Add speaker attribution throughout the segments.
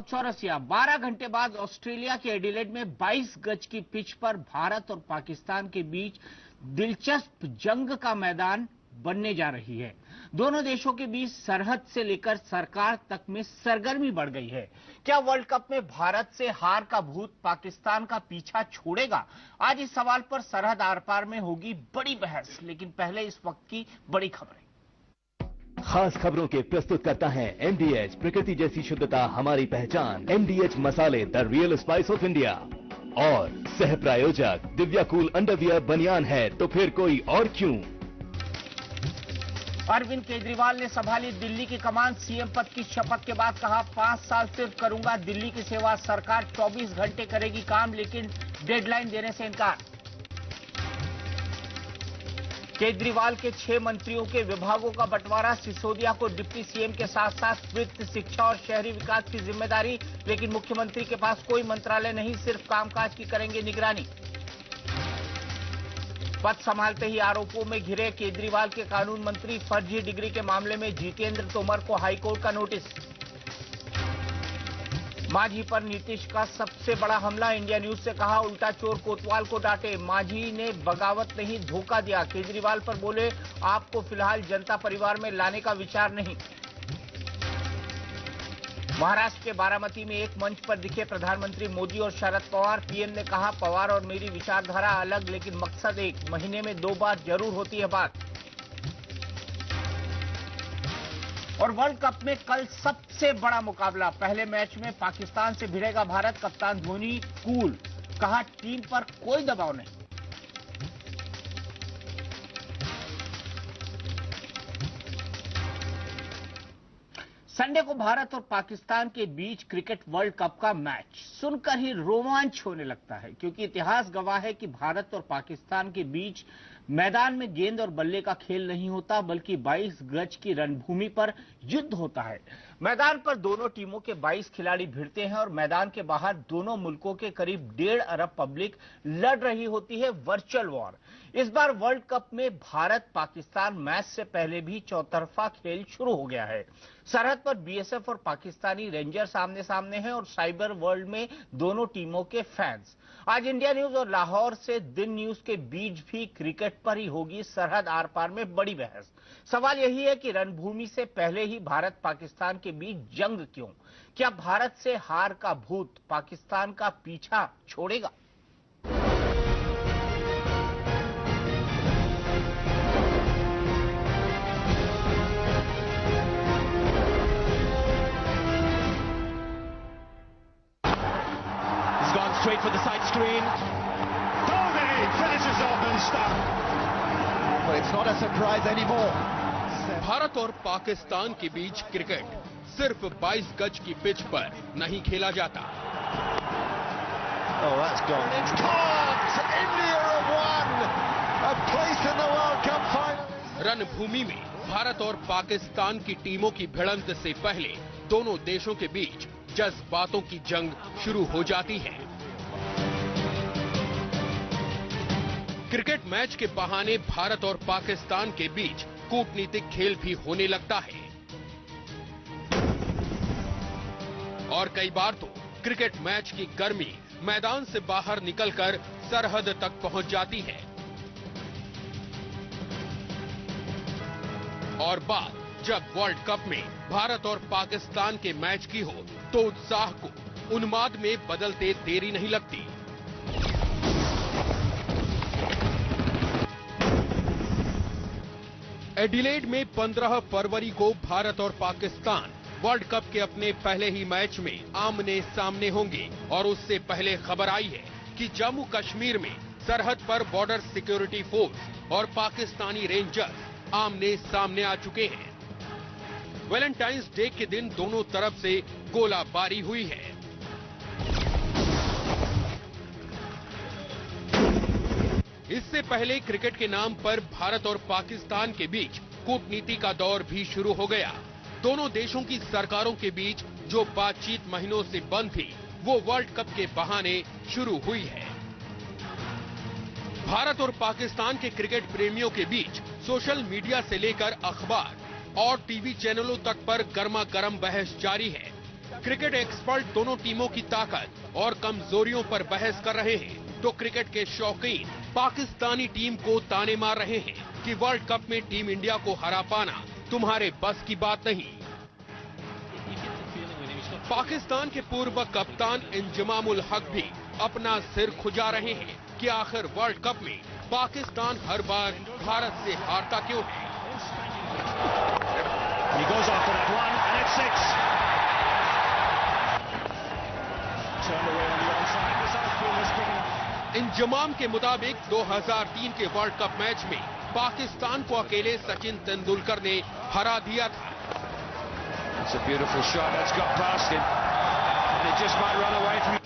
Speaker 1: चौरसिया 12 घंटे बाद ऑस्ट्रेलिया के एडिलेड में 22 गज की पिच पर भारत और पाकिस्तान के बीच दिलचस्प जंग का मैदान बनने जा रही है। दोनों देशों के बीच सरहद से लेकर सरकार तक में सरगर्मी बढ़ गई है। क्या वर्ल्ड कप में भारत से हार का भूत पाकिस्तान का पीछा छोड़ेगा? आज इस सवाल पर सरहद आर पार में होगी बड़ी बहस, लेकिन पहले इस वक्त की बड़ी खबरें।
Speaker 2: खास खबरों के प्रस्तुत करता है MDH, प्रकृति जैसी शुद्धता हमारी पहचान। MDH मसाले, the real spice of India. और सह प्रायोजक दिव्या कूल अंडरवियर बनियान है तो फिर कोई और क्यों।
Speaker 1: अरविंद केजरीवाल ने संभाली दिल्ली की कमान। सीएम पद की शपथ के बाद कहा, 5 साल सिर्फ करूंगा दिल्ली की सेवा। सरकार 24 घंटे करेगी काम, लेकिन डेडलाइन देने से इनकार। केजरीवाल के 6 मंत्रियों के विभागों का बंटवारा। सिसोदिया को डिप्टी सीएम के साथ साथ वित्त, शिक्षा और शहरी विकास की जिम्मेदारी, लेकिन मुख्यमंत्री के पास कोई मंत्रालय नहीं, सिर्फ कामकाज की करेंगे निगरानी। पद संभालते ही आरोपों में घिरे केजरीवाल के कानून मंत्री। फर्जी डिग्री के मामले में जितेंद्र तोमर को हाईकोर्ट का नोटिस। मांझी पर नीतीश का सबसे बड़ा हमला। इंडिया न्यूज से कहा, उल्टा चोर कोतवाल को डांटे। मांझी ने बगावत नहीं, धोखा दिया। केजरीवाल पर बोले, आपको फिलहाल जनता परिवार में लाने का विचार नहीं। महाराष्ट्र के बारामती में एक मंच पर दिखे प्रधानमंत्री मोदी और शरद पवार। पीएम ने कहा, पवार और मेरी विचारधारा अलग, लेकिन मकसद एक। महीने में 2 बार जरूर होती है बात। और वर्ल्ड कप में कल सबसे बड़ा मुकाबला। पहले मैच में पाकिस्तान से भिड़ेगा भारत। कप्तान धोनी कूल, कहा टीम पर कोई दबाव नहीं। संडे को भारत और पाकिस्तान के बीच क्रिकेट वर्ल्ड कप का मैच सुनकर ही रोमांच होने लगता है, क्योंकि इतिहास गवाह है कि भारत और पाकिस्तान के बीच मैदान में गेंद और बल्ले का खेल नहीं होता, बल्कि 22 गज की रणभूमि पर युद्ध होता है। मैदान पर दोनों टीमों के 22 खिलाड़ी भिड़ते हैं और मैदान के बाहर दोनों मुल्कों के करीब 1.5 अरब पब्लिक लड़ रही होती है वर्चुअल वॉर। इस बार वर्ल्ड कप में भारत पाकिस्तान मैच से पहले भी चौतरफा खेल शुरू हो गया है। सरहद पर बीएसएफ और पाकिस्तानी रेंजर्स आमने सामने हैं और साइबर वर्ल्ड में दोनों टीमों के फैंस। आज इंडिया न्यूज और लाहौर से दिन न्यूज के बीच भी क्रिकेट पर ही होगी सरहद आर पार में बड़ी बहस। सवाल यही है कि रणभूमि से पहले ही भारत पाकिस्तान के बीच जंग क्यों? क्या भारत से हार का भूत पाकिस्तान का पीछा छोड़ेगा?
Speaker 3: Straight for the side screen. Tony finishes off and stuff. But it's not a surprise anymore.
Speaker 4: Bharat और पाकिस्तान के बीच क्रिकेट सिर्फ 22 गज की पिच पर नहीं खेला जाता।
Speaker 3: Oh, that's gone. It's caught. India have won a place in the World Cup final.
Speaker 4: रणभूमि में भारत और पाकिस्तान की टीमों की भिड़ंत से पहले दोनों देशों के बीच जज्बातों की जंग शुरू हो जाती है। क्रिकेट मैच के बहाने भारत और पाकिस्तान के बीच कूटनीतिक खेल भी होने लगता है और कई बार तो क्रिकेट मैच की गर्मी मैदान से बाहर निकलकर सरहद तक पहुंच जाती है। और बात जब वर्ल्ड कप में भारत और पाकिस्तान के मैच की हो तो उत्साह को उन्माद में बदलते देरी नहीं लगती। एडिलेड में 15 फरवरी को भारत और पाकिस्तान वर्ल्ड कप के अपने पहले ही मैच में आमने सामने होंगे और उससे पहले खबर आई है कि जम्मू कश्मीर में सरहद पर बॉर्डर सिक्योरिटी फोर्स और पाकिस्तानी रेंजर्स आमने सामने आ चुके हैं। वैलेंटाइंस डे के दिन दोनों तरफ से गोलाबारी हुई है। इससे पहले क्रिकेट के नाम पर भारत और पाकिस्तान के बीच कूटनीति का दौर भी शुरू हो गया। दोनों देशों की सरकारों के बीच जो बातचीत महीनों से बंद थी, वो वर्ल्ड कप के बहाने शुरू हुई है। भारत और पाकिस्तान के क्रिकेट प्रेमियों के बीच सोशल मीडिया से लेकर अखबार और टीवी चैनलों तक पर गर्मा गर्म बहस जारी है। क्रिकेट एक्सपर्ट दोनों टीमों की ताकत और कमजोरियों पर बहस कर रहे हैं, तो क्रिकेट के शौकीन पाकिस्तानी टीम को ताने मार रहे हैं कि वर्ल्ड कप में टीम इंडिया को हरा पाना तुम्हारे बस की बात नहीं। पाकिस्तान के पूर्व कप्तान इंजमामुल हक भी अपना सिर खुजा रहे हैं कि आखिर वर्ल्ड कप में पाकिस्तान हर बार भारत से हारता क्यों है।
Speaker 3: He goes after that one, and it's 6. Turned away on the onside. The Southfield is picking up.
Speaker 4: Inzamam के मुताबिक 2003 के वर्ल्ड कप मैच में पाकिस्तान को अकेले सचिन तेंदुलकर ने हरा दिया था।
Speaker 3: It's a beautiful shot that's got past him. And it just might run away from him.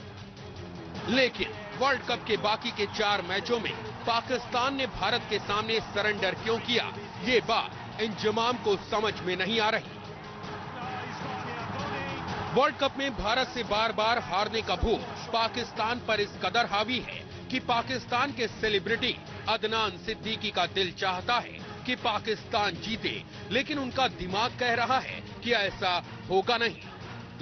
Speaker 4: लेकिन वर्ल्ड कप के बाकी के 4 मैचों में पाकिस्तान ने भारत के सामने सरेंडर क्यों किया, ये बात इंजमाम को समझ में नहीं आ रही। वर्ल्ड कप में भारत से बार बार हारने का भूत पाकिस्तान पर इस कदर हावी है कि पाकिस्तान के सेलिब्रिटी अदनान सिद्दीकी का दिल चाहता है कि पाकिस्तान जीते, लेकिन उनका दिमाग कह रहा है कि ऐसा होगा नहीं।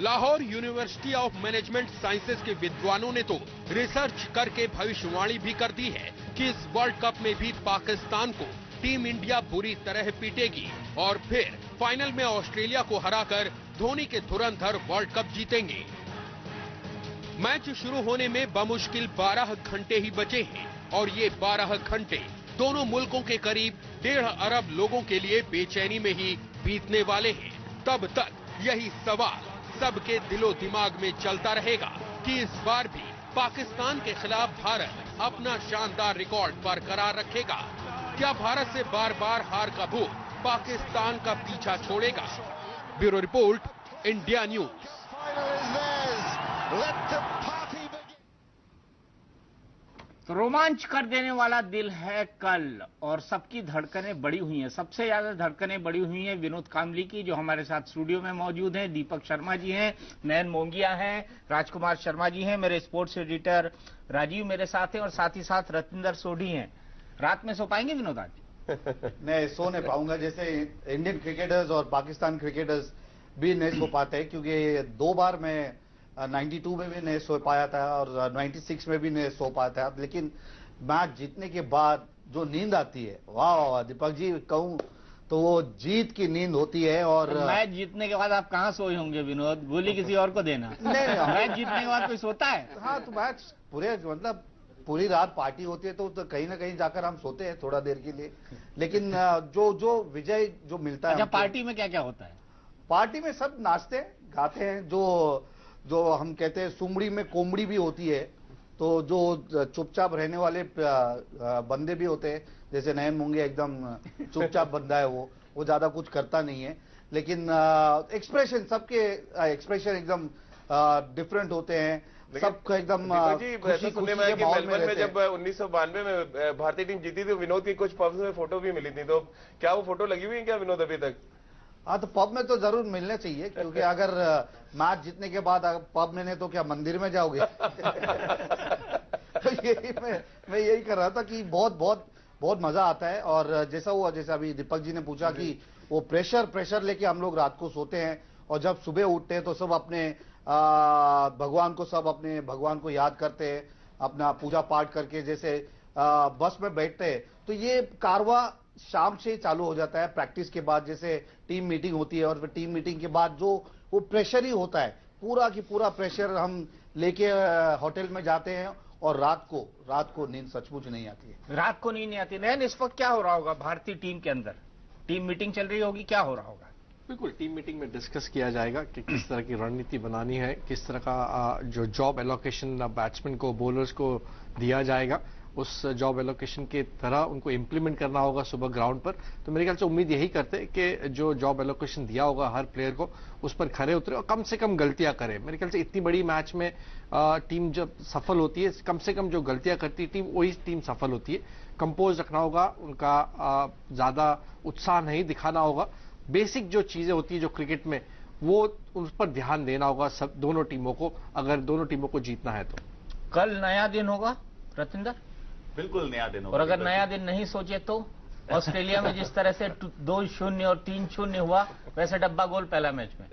Speaker 4: Lahore university of management sciences के विद्वानों ने तो रिसर्च करके भविष्यवाणी भी कर दी है कि इस वर्ल्ड कप में भी पाकिस्तान को टीम इंडिया बुरी तरह पीटेगी और फिर फाइनल में ऑस्ट्रेलिया को हराकर धोनी के धुरंधर वर्ल्ड कप जीतेंगे। मैच शुरू होने में बमुश्किल 12 घंटे ही बचे हैं और ये 12 घंटे दोनों मुल्कों के करीब 1.5 अरब लोगों के लिए बेचैनी में ही बीतने वाले हैं। तब तक यही सवाल सबके दिलो दिमाग में चलता रहेगा कि इस बार भी पाकिस्तान के खिलाफ भारत अपना शानदार रिकॉर्ड बरकरार रखेगा। क्या भारत से बार बार हार का भूत पाकिस्तान का पीछा छोड़ेगा? Bureau report, India news.
Speaker 1: तो रोमांच कर देने वाला दिन है कल और सबकी धड़कनें बढ़ी हुई हैं। सबसे ज्यादा धड़कनें बढ़ी हुई हैं विनोद कामली की, जो हमारे साथ स्टूडियो में मौजूद हैं। दीपक शर्मा जी हैं, नयन मोंगिया हैं, राजकुमार शर्मा जी हैं, मेरे स्पोर्ट्स एडिटर राजीव मेरे साथ हैं और साथ ही साथ रतिंदर सोढ़ी हैं। रात में सो पाएंगे विनोद आज?
Speaker 5: मैं सो नहीं पाऊंगा, जैसे इंडियन क्रिकेटर्स और पाकिस्तान क्रिकेटर्स भी नहीं सो पाते हैं, क्योंकि 2 बार मैं 92 में भी नहीं सो पाया था और 96 में भी नहीं सो पाया था। लेकिन मैच जीतने के बाद जो नींद आती है, वाह वाह दीपक जी कहूं तो वो जीत की नींद होती है। और
Speaker 1: मैच जीतने के बाद आप कहां सोए होंगे विनोद? गोली किसी और को देना?
Speaker 5: नहीं,
Speaker 1: मैच जीतने के बाद कोई सोता है?
Speaker 5: हाँ, तो मैच पूरे मतलब पूरी रात पार्टी होती है तो कहीं ना कहीं जाकर हम सोते हैं थोड़ा देर के लिए। लेकिन जो विजय जो मिलता है।
Speaker 1: अच्छा, पार्टी में क्या क्या होता है?
Speaker 5: पार्टी में सब नाचते हैं, गाते हैं, जो हम कहते हैं सुमड़ी में कोमड़ी भी होती है, तो जो चुपचाप रहने वाले बंदे भी होते हैं, जैसे नयन मोंगिया एकदम चुपचाप बंदा है, वो ज्यादा कुछ करता नहीं है। लेकिन एक्सप्रेशन, सबके एक्सप्रेशन एकदम डिफरेंट होते हैं, सबको एकदम खुशी
Speaker 6: सुनने में कि मेलबर्न में जब 1992 में भारतीय टीम जीती थी, विनोद की कुछ पब्स में फोटो भी मिली थी, तो क्या वो फोटो लगी हुई है क्या विनोद अभी तक?
Speaker 5: हाँ, तो पब में तो जरूर मिलने चाहिए, क्योंकि अगर मैच जीतने के बाद पब में नहीं तो क्या मंदिर में जाओगे? तो यही मैं यही कर रहा था कि बहुत मजा आता है। और जैसा हुआ, जैसा अभी दीपक जी ने पूछा कि वो प्रेशर लेके हम लोग रात को सोते हैं और जब सुबह उठते हैं तो सब अपने भगवान को याद करते हैं, अपना पूजा पाठ करके जैसे बस में बैठते हैं। तो ये कारवां शाम से चालू हो जाता है प्रैक्टिस के बाद, जैसे टीम मीटिंग होती है और फिर टीम मीटिंग के बाद जो वो प्रेशर ही होता है, पूरा की पूरा प्रेशर हम लेके होटल में जाते हैं और रात को नींद सचमुच नहीं आती है।
Speaker 1: रात को नींद नहीं आती। नयन, इस वक्त क्या हो रहा होगा भारतीय टीम के अंदर? टीम मीटिंग चल रही होगी, क्या हो रहा होगा?
Speaker 7: बिल्कुल, टीम मीटिंग में डिस्कस किया जाएगा कि किस तरह की रणनीति बनानी है, किस तरह का जो जॉब एलोकेशन बैट्समैन को, बॉलर्स को दिया जाएगा, उस जॉब एलोकेशन की तरह उनको इंप्लीमेंट करना होगा सुबह ग्राउंड पर। तो मेरे ख्याल से उम्मीद यही करते हैं कि जो जॉब एलोकेशन दिया होगा हर प्लेयर को, उस पर खरे उतरे और कम से कम गलतियां करे। मेरे ख्याल से इतनी बड़ी मैच में टीम जब सफल होती है, कम से कम जो गलतियां करती है टीम, वही टीम सफल होती है। कंपोज रखना होगा, उनका ज्यादा उत्साह नहीं दिखाना होगा। बेसिक जो चीजें होती है जो क्रिकेट में, वो उस पर ध्यान देना होगा सब दोनों टीमों को, अगर दोनों टीमों को जीतना है तो।
Speaker 1: कल नया दिन होगा रतिंदर?
Speaker 8: बिल्कुल नया दिन होगा।
Speaker 1: और अगर नया दिन नहीं सोचे तो? ऑस्ट्रेलिया में जिस तरह से 2-0 और 3-0 हुआ, वैसे डब्बा गोल पहला मैच में।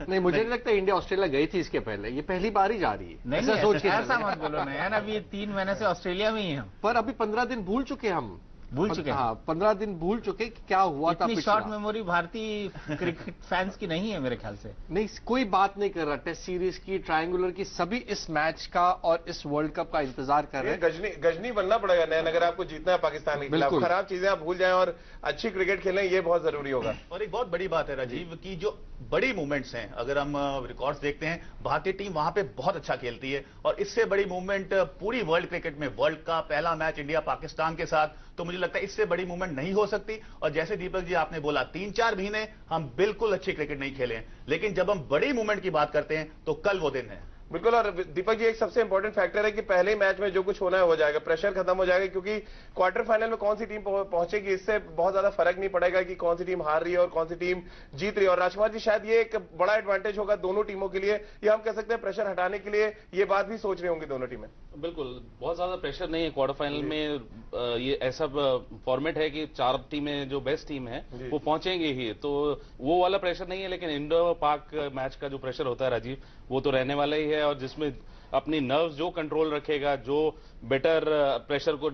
Speaker 7: नहीं, मुझे नहीं लगता इंडिया ऑस्ट्रेलिया गई थी इसके पहले, ये पहली बार ही जा रही है।
Speaker 1: नहीं,
Speaker 7: ऐसा सोच के
Speaker 1: ऐसा मत बोलो नयन, अभी 3 महीने से ऑस्ट्रेलिया में ही हम।
Speaker 7: पर अभी 15 दिन भूल चुके हम,
Speaker 1: भूल चुके हैं।
Speaker 7: हाँ, 15 दिन भूल चुके कि क्या हुआ था।
Speaker 1: इतनी शॉर्ट मेमोरी भारतीय क्रिकेट फैंस की नहीं है मेरे ख्याल से।
Speaker 7: नहीं, कोई बात नहीं कर रहा टेस्ट सीरीज की, ट्रायंगुलर की, सभी इस मैच का और इस वर्ल्ड कप का इंतजार कर रहे हैं।
Speaker 6: गजनी बनना पड़ेगा नयन, अगर आपको जीतना है पाकिस्तान के खिलाफ। खराब चीजें आप भूल जाएं और अच्छी क्रिकेट खेलें, ये बहुत जरूरी होगा।
Speaker 8: और एक बहुत बड़ी बात है राजीव की जो बड़ी मूवमेंट्स हैं, अगर हम रिकॉर्ड्स देखते हैं, भारतीय टीम वहां पे बहुत अच्छा खेलती है और इससे बड़ी मूवमेंट पूरी वर्ल्ड क्रिकेट में, वर्ल्ड का पहला मैच इंडिया पाकिस्तान के साथ, तो मुझे लगता है इससे बड़ी मूवमेंट नहीं हो सकती। और जैसे दीपक जी आपने बोला, 3-4 महीने हम बिल्कुल अच्छी क्रिकेट नहीं खेले हैं, लेकिन जब हम बड़ी मूवमेंट की बात करते हैं तो कल वो दिन है।
Speaker 6: बिल्कुल। और दीपक जी, एक सबसे इंपॉर्टेंट फैक्टर है कि पहले मैच में जो कुछ होना है हो जाएगा, प्रेशर खत्म हो जाएगा, क्योंकि क्वार्टर फाइनल में कौन सी टीम पहुंचेगी इससे बहुत ज्यादा फर्क नहीं पड़ेगा कि कौन सी टीम हार रही है और कौन सी टीम जीत रही है। और राजकुमार जी, शायद ये एक बड़ा एडवांटेज होगा दोनों टीमों के लिए, या हम कह सकते हैं प्रेशर हटाने के लिए ये बात भी सोच रही होंगी दोनों टीमें।
Speaker 9: बिल्कुल, बहुत ज्यादा प्रेशर नहीं है क्वार्टर फाइनल में। ये ऐसा फॉर्मेट है कि 4 टीमें जो बेस्ट टीम है वो पहुंचेंगे ही, तो वो वाला प्रेशर नहीं है। लेकिन इंडो पाक मैच का जो प्रेशर होता है राजीव, वो तो रहने वाला ही है, और जिसमें अपनी नर्व्स जो कंट्रोल रखेगा, जो बेटर प्रेशर को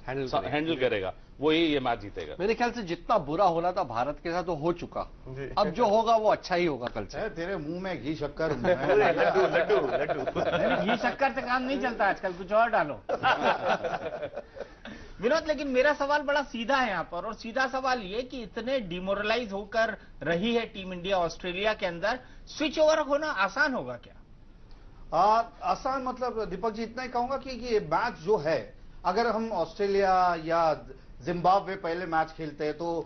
Speaker 9: हैंडल करेगा, वही ये मैच जीतेगा।
Speaker 7: मेरे ख्याल से जितना बुरा होना था भारत के साथ वो हो चुका, अब जो होगा वो अच्छा ही होगा कल से।
Speaker 5: तेरे मुंह में घी शक्कर
Speaker 1: लड्डू घी शक्कर से काम नहीं चलता आजकल, कुछ और डालो। विनोद, लेकिन मेरा सवाल बड़ा सीधा है यहाँ पर, और सीधा सवाल ये कि इतने डिमोरलाइज होकर रही है टीम इंडिया ऑस्ट्रेलिया के अंदर, स्विच ओवर होना आसान होगा क्या?
Speaker 5: आसान मतलब दीपक जी इतना ही कहूंगा कि ये मैच जो है, अगर हम ऑस्ट्रेलिया या जिम्बाब्वे पहले मैच खेलते हैं तो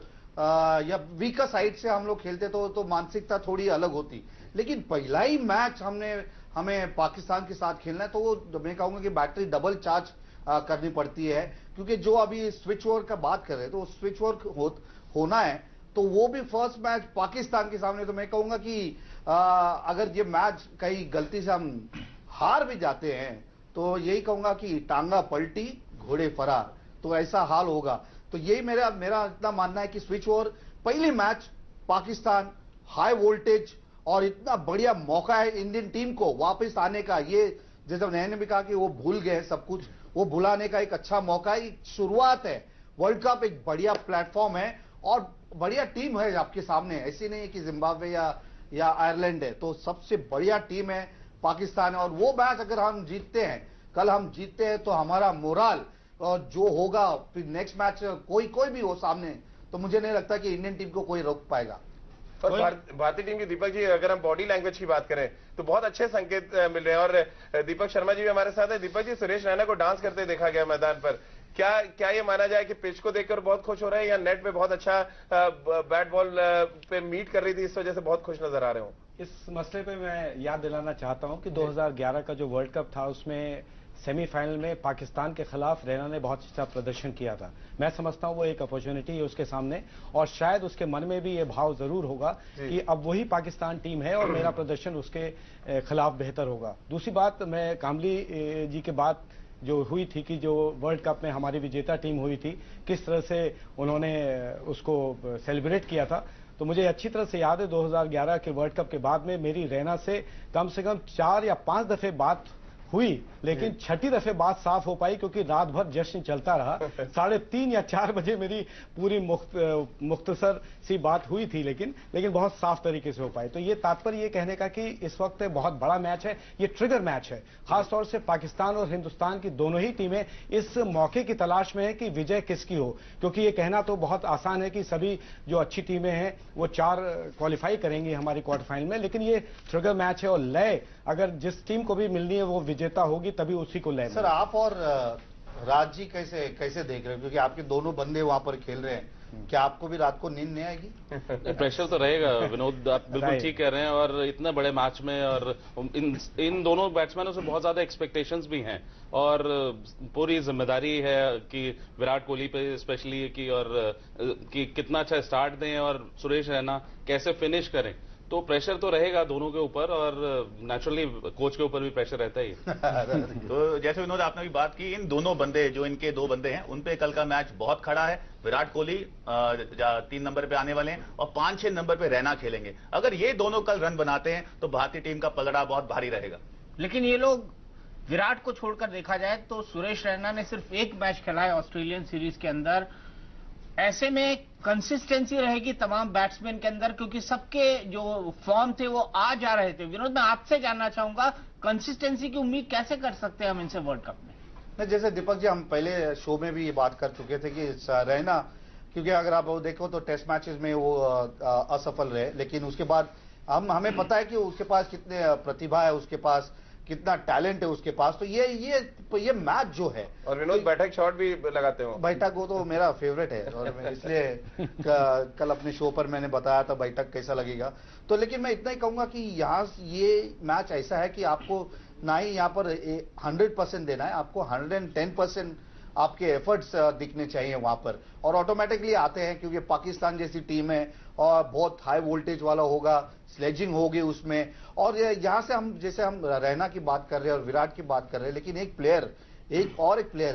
Speaker 5: या वीकर साइड से हम लोग खेलते तो मानसिकता थोड़ी अलग होती। लेकिन पहला ही मैच हमें पाकिस्तान के साथ खेलना है, तो वो मैं कहूंगा कि बैटरी डबल चार्ज करनी पड़ती है, क्योंकि जो अभी स्विच ओवर का बात कर रहे हैं तो स्विच ओवर होना है, तो वो भी फर्स्ट मैच पाकिस्तान के सामने। तो मैं कहूंगा कि अगर ये मैच कहीं गलती से हम हार भी जाते हैं तो यही कहूंगा कि टांगा पलटी घोड़े फरार, तो ऐसा हाल होगा। तो यही मेरा इतना मानना है कि स्विच ओवर, पहली मैच पाकिस्तान, हाई वोल्टेज, और इतना बढ़िया मौका है इंडियन टीम को वापस आने का। ये जैसे नयन ने भी कहा कि वो भूल गए सब कुछ, वो भुलाने का एक अच्छा मौका है, शुरुआत है। वर्ल्ड कप एक बढ़िया प्लेटफॉर्म है और बढ़िया टीम है आपके सामने, ऐसी नहीं है कि जिम्बाब्वे या आयरलैंड है, तो सबसे बढ़िया टीम है पाकिस्तान है। और वो मैच अगर हम जीतते हैं, कल हम जीतते हैं, तो हमारा मोरल और जो होगा फिर नेक्स्ट मैच कोई भी हो सामने, तो मुझे नहीं लगता कि इंडियन टीम को कोई रोक पाएगा।
Speaker 6: और भारतीय टीम की दीपक जी, अगर हम बॉडी लैंग्वेज की बात करें तो बहुत अच्छे संकेत मिल रहे हैं। और दीपक शर्मा जी भी हमारे साथ है। दीपक जी, सुरेश रैना को डांस करते देखा गया मैदान पर, क्या ये माना जाए कि पिच को देखकर बहुत खुश हो रहे हैं, या नेट पे बहुत अच्छा बैट बॉल पे मीट कर रही थी इस वजह से बहुत खुश नजर आ रहे हो?
Speaker 10: इस मसले पे मैं याद दिलाना चाहता हूं कि 2011 का जो वर्ल्ड कप था उसमें सेमीफाइनल में पाकिस्तान के खिलाफ रैना ने बहुत अच्छा प्रदर्शन किया था। मैं समझता हूं वो एक अपॉर्चुनिटी है उसके सामने, और शायद उसके मन में भी ये भाव जरूर होगा कि अब वही पाकिस्तान टीम है और मेरा प्रदर्शन उसके खिलाफ बेहतर होगा। दूसरी बात, मैं कामली जी के बात जो हुई थी कि जो वर्ल्ड कप में हमारी विजेता टीम हुई थी, किस तरह से उन्होंने उसको सेलिब्रेट किया था, तो मुझे अच्छी तरह से याद है 2011 के वर्ल्ड कप के बाद में मेरी रैना से कम 4 या 5 दफे बात हुई, लेकिन छठी दफे बात साफ हो पाई क्योंकि रात भर जश्न चलता रहा। 3:30 या 4 बजे मेरी पूरी मुख्तसर सी बात हुई थी, लेकिन बहुत साफ तरीके से हो पाई। तो ये तात्पर्य ये कहने का कि इस वक्त बहुत बड़ा मैच है, ये ट्रिगर मैच है। खासतौर से पाकिस्तान और हिंदुस्तान की दोनों ही टीमें इस मौके की तलाश में है कि विजय किसकी हो, क्योंकि ये कहना तो बहुत आसान है कि सभी जो अच्छी टीमें हैं वो 4 क्वालिफाई करेंगी हमारी क्वार्टर फाइनल में, लेकिन ये ट्रिगर मैच है और लय अगर जिस टीम को भी मिलनी है वो विजेता होगी, तभी उसी को लय।
Speaker 5: सर, आप और राज जी कैसे देख रहे हैं, क्योंकि आपके दोनों बंदे वहां पर खेल रहे हैं, क्या आपको भी रात को नींद नहीं आएगी?
Speaker 9: प्रेशर तो रहेगा विनोद, आप बिल्कुल ठीक कह रहे हैं। और इतने बड़े मैच में और इन दोनों बैट्समैनों से बहुत ज्यादा एक्सपेक्टेशंस भी हैं, और पूरी जिम्मेदारी है कि विराट कोहली पे स्पेशली कि कितना अच्छा स्टार्ट दें और सुरेश रैना कैसे फिनिश करें। तो प्रेशर तो रहेगा दोनों के ऊपर, और नेचुरली कोच के ऊपर भी प्रेशर रहता ही है।
Speaker 8: तो जैसे विनोद आपने भी बात की, इन दोनों बंदे जो इनके दो बंदे हैं उन पे कल का मैच बहुत खड़ा है। विराट कोहली 3 नंबर पे आने वाले हैं और 5-6 नंबर पे रैना खेलेंगे। अगर ये दोनों कल रन बनाते हैं तो भारतीय टीम का पलड़ा बहुत भारी रहेगा।
Speaker 1: लेकिन ये लोग विराट को छोड़कर देखा जाए तो सुरेश रैना ने सिर्फ एक मैच खेला है ऑस्ट्रेलियन सीरीज के अंदर। ऐसे में कंसिस्टेंसी रहेगी तमाम बैट्समैन के अंदर, क्योंकि सबके जो फॉर्म थे वो आ जा रहे थे। विनोद, मैं आपसे जानना चाहूंगा, कंसिस्टेंसी की उम्मीद कैसे कर सकते हैं हम इनसे वर्ल्ड कप में?
Speaker 5: जैसे दीपक जी, हम पहले शो में भी ये बात कर चुके थे कि रैना, क्योंकि अगर आप वो देखो तो टेस्ट मैचेस में वो असफल रहे, लेकिन उसके बाद हमें पता है कि उसके पास कितने प्रतिभा है, उसके पास कितना टैलेंट है उसके पास। तो ये मैच जो है,
Speaker 6: और विनोद बैठक शॉट भी लगाते हो।
Speaker 5: बैठक वो तो मेरा फेवरेट है, और इसलिए कल अपने शो पर मैंने बताया था बैठक कैसा लगेगा। तो लेकिन मैं इतना ही कहूंगा कि यहाँ ये मैच ऐसा है कि आपको ना ही यहाँ पर 100% देना है, आपको 110% आपके एफर्ट्स दिखने चाहिए वहां पर, और ऑटोमेटिकली आते हैं, क्योंकि पाकिस्तान जैसी टीम है और बहुत हाई वोल्टेज वाला होगा, स्लेजिंग होगी उसमें। और यहां से हम रैना की बात कर रहे हैं और विराट की बात कर रहे हैं, लेकिन एक प्लेयर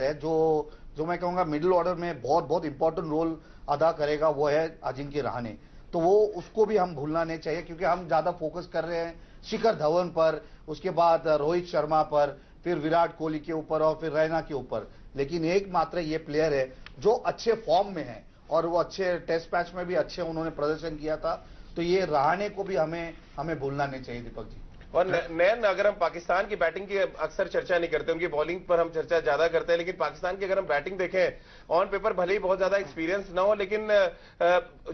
Speaker 5: है जो मैं कहूंगा मिडिल ऑर्डर में बहुत इंपॉर्टेंट रोल अदा करेगा, वो है अजिंक्य रहाणे। तो वो उसको भी हम भूलना नहीं चाहिए, क्योंकि हम ज्यादा फोकस कर रहे हैं शिखर धवन पर, उसके बाद रोहित शर्मा पर, फिर विराट कोहली के ऊपर और फिर रैना के ऊपर। लेकिन एकमात्र ये प्लेयर है जो अच्छे फॉर्म में है, और वो अच्छे टेस्ट मैच में भी अच्छे उन्होंने प्रदर्शन किया था। तो ये रहाणे को भी हमें भूलना नहीं चाहिए दीपक जी।
Speaker 6: और नयन, अगर हम पाकिस्तान की बैटिंग की अक्सर चर्चा नहीं करते, उनकी बॉलिंग पर हम चर्चा ज्यादा करते हैं, लेकिन पाकिस्तान की अगर हम बैटिंग देखें, ऑन पेपर भले ही बहुत ज्यादा एक्सपीरियंस ना हो, लेकिन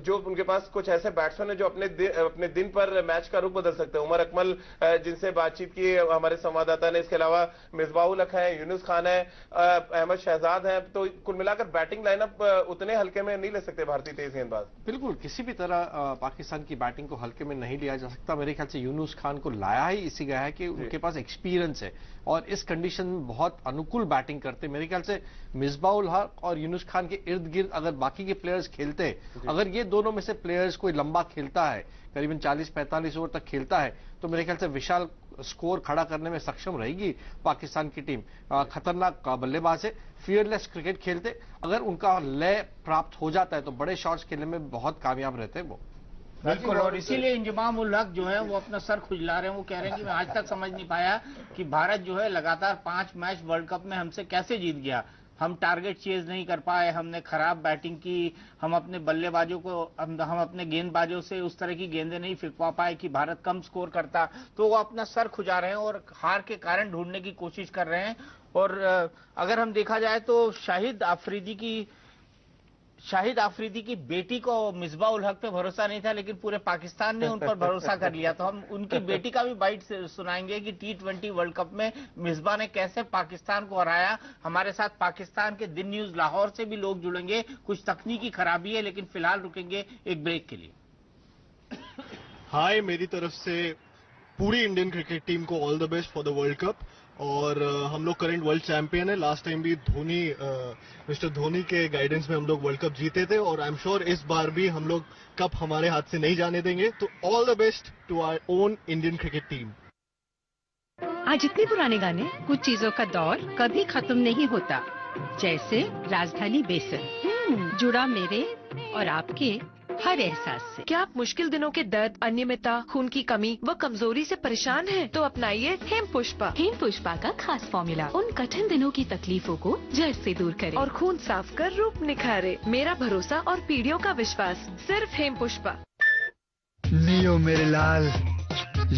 Speaker 6: जो उनके पास कुछ ऐसे बैट्समैन है जो अपने दिन पर मैच का रुख बदल सकते हैं। उमर अकमल, जिनसे बातचीत की हमारे संवाददाता ने, इसके अलावा मिसबाहुल हक है, यूनुस खान है, अहमद शहजाद है। तो कुल मिलाकर बैटिंग लाइनअप उतने हल्के में नहीं ले सकते भारतीय तेज गेंदबाज।
Speaker 7: बिल्कुल, किसी भी तरह पाकिस्तान की बैटिंग को हल्के में नहीं लिया जा सकता। मेरे ख्याल से यूनुस खान को लाया ही इसी गया है कि उनके पास एक्सपीरियंस है और इस कंडीशन में बहुत अनुकूल बैटिंग करते। मेरे ख्याल से मिसबाहुल हक और यूनुस खान के इर्द गिर्द अगर बाकी के प्लेयर्स खेलते, अगर ये दोनों में से प्लेयर्स कोई लंबा खेलता है, करीबन 40-45 ओवर तक खेलता है, तो मेरे ख्याल से विशाल स्कोर खड़ा करने में सक्षम रहेगी पाकिस्तान की टीम। खतरनाक बल्लेबाज है, फियरलेस क्रिकेट खेलते, अगर उनका लय प्राप्त हो जाता है तो बड़े शॉट्स खेलने में बहुत कामयाब रहते हैं वो।
Speaker 1: बिल्कुल, और इसीलिए इंजमाम उल हक जो है वो अपना सर खुजला रहे हैं। वो कह रहे हैं कि मैं आज तक समझ नहीं पाया कि भारत जो है लगातार 5 मैच वर्ल्ड कप में हमसे कैसे जीत गया। हम टारगेट चेज नहीं कर पाए, हमने खराब बैटिंग की, हम अपने बल्लेबाजों को हम अपने गेंदबाजों से उस तरह की गेंदें नहीं फेंकवा पाए कि भारत कम स्कोर करता। तो वो अपना सर खुजा रहे हैं और हार के कारण ढूंढने की कोशिश कर रहे हैं। और अगर हम देखा जाए तो शाहिद आफरीदी की बेटी को मिसबाह उल हक पे भरोसा नहीं था, लेकिन पूरे पाकिस्तान ने उन पर भरोसा कर लिया। तो हम उनकी बेटी का भी बाइट सुनाएंगे कि T20 वर्ल्ड कप में मिसबाह ने कैसे पाकिस्तान को हराया। हमारे साथ पाकिस्तान के दिन न्यूज लाहौर से भी लोग जुड़ेंगे। कुछ तकनीकी खराबी है, लेकिन फिलहाल रुकेंगे एक ब्रेक के लिए।
Speaker 11: हाय, मेरी तरफ से पूरी इंडियन क्रिकेट टीम को all the best for the world cup. और हम लोग करंट वर्ल्ड चैंपियन है। लास्ट टाइम भी मिस्टर धोनी के गाइडेंस में हम लोग वर्ल्ड कप जीते थे, और आई एम श्योर इस बार भी हम लोग कप हमारे हाथ से नहीं जाने देंगे। तो all the best to our own Indian cricket team.
Speaker 12: आज इतने पुराने गाने, कुछ चीजों का दौर कभी खत्म नहीं होता, जैसे राजधानी बेसन, जुड़ा मेरे और आपके हर एहसास से।
Speaker 13: क्या आप मुश्किल दिनों के दर्द, अनियमितता, खून की कमी व कमजोरी से परेशान हैं? तो अपनाइए हेमपुष्पा।
Speaker 14: हेमपुष्पा का खास फॉर्मूला उन कठिन दिनों की तकलीफों को जड़ से दूर करे
Speaker 13: और खून साफ कर रूप निखारे। मेरा भरोसा और पीढ़ियों का विश्वास सिर्फ हेमपुष्पा।
Speaker 15: नियो मेरे लाल,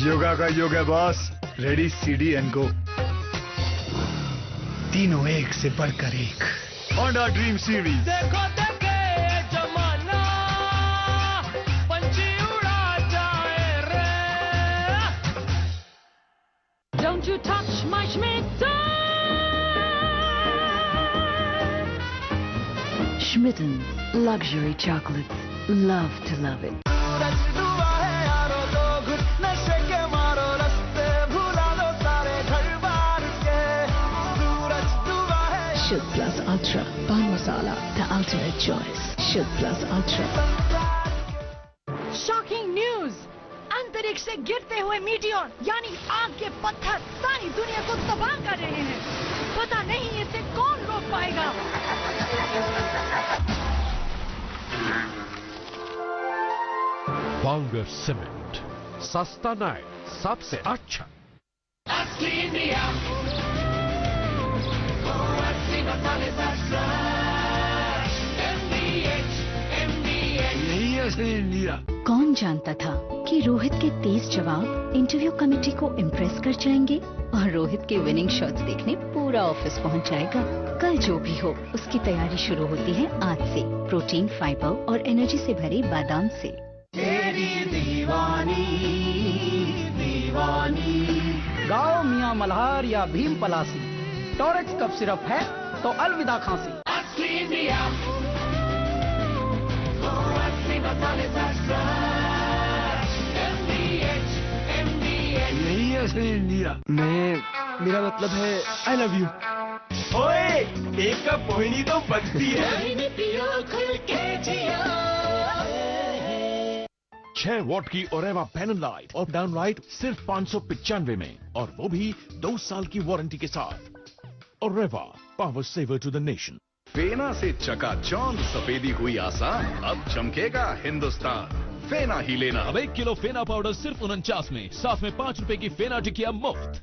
Speaker 15: योगा का योग है boss. Ready CD and go, तीनों एक से बढ़कर एक। Honda dream series.
Speaker 16: देखो देखे जमाना, पंछी उड़ा जाए रे।
Speaker 14: Don't you touch my Schmitten. Schmitten luxury chocolates. Love to love it. Shud Plus Ultra Pan Masala, the ultimate choice. Shud Plus Ultra.
Speaker 12: Shocking news!
Speaker 17: से गिरते हुए मीटियोर यानी आग के पत्थर सारी दुनिया को तबाह कर रहे हैं। पता नहीं इसे कौन रोक पाएगा।
Speaker 18: बांगर सीमेंट, सस्ता नहीं, सबसे अच्छा।
Speaker 16: असली इंडिया, असली मसाले
Speaker 18: यही असली इंडिया।
Speaker 19: कौन जानता था कि रोहित के तेज जवाब इंटरव्यू कमेटी को इम्प्रेस कर जाएंगे और रोहित के विनिंग शॉट्स देखने पूरा ऑफिस पहुंच जाएगा। कल जो भी हो, उसकी तैयारी शुरू होती है आज से। प्रोटीन, फाइबर और एनर्जी से भरे बादाम से।
Speaker 16: तेरी दीवानी दीवानी।
Speaker 20: गाओ मियां मल्हार या भीम पलासी, टॉरेक्स कफ सिरप है तो अलविदा खांसी।
Speaker 16: असली इंडिया, असली मसाले
Speaker 18: यही असली इंडिया। मेरा मतलब है आई लव यू।
Speaker 16: ओए, एक कप मोहिनी तो बचती है। पियो खुल के जियो।
Speaker 18: 6 वॉट की Oreva panel light up down light सिर्फ 595 में, और वो भी 2 साल की वारंटी के साथ। Oreva, power saver to the nation.
Speaker 21: Fena से चकाचौंध सफेदी हुई आसान, अब चमकेगा हिंदुस्तान। फेना ही लेना।
Speaker 2: अब 1 किलो फेना पाउडर सिर्फ 49 में, साथ में 5 रुपए की फेना टिकिया मुफ्त।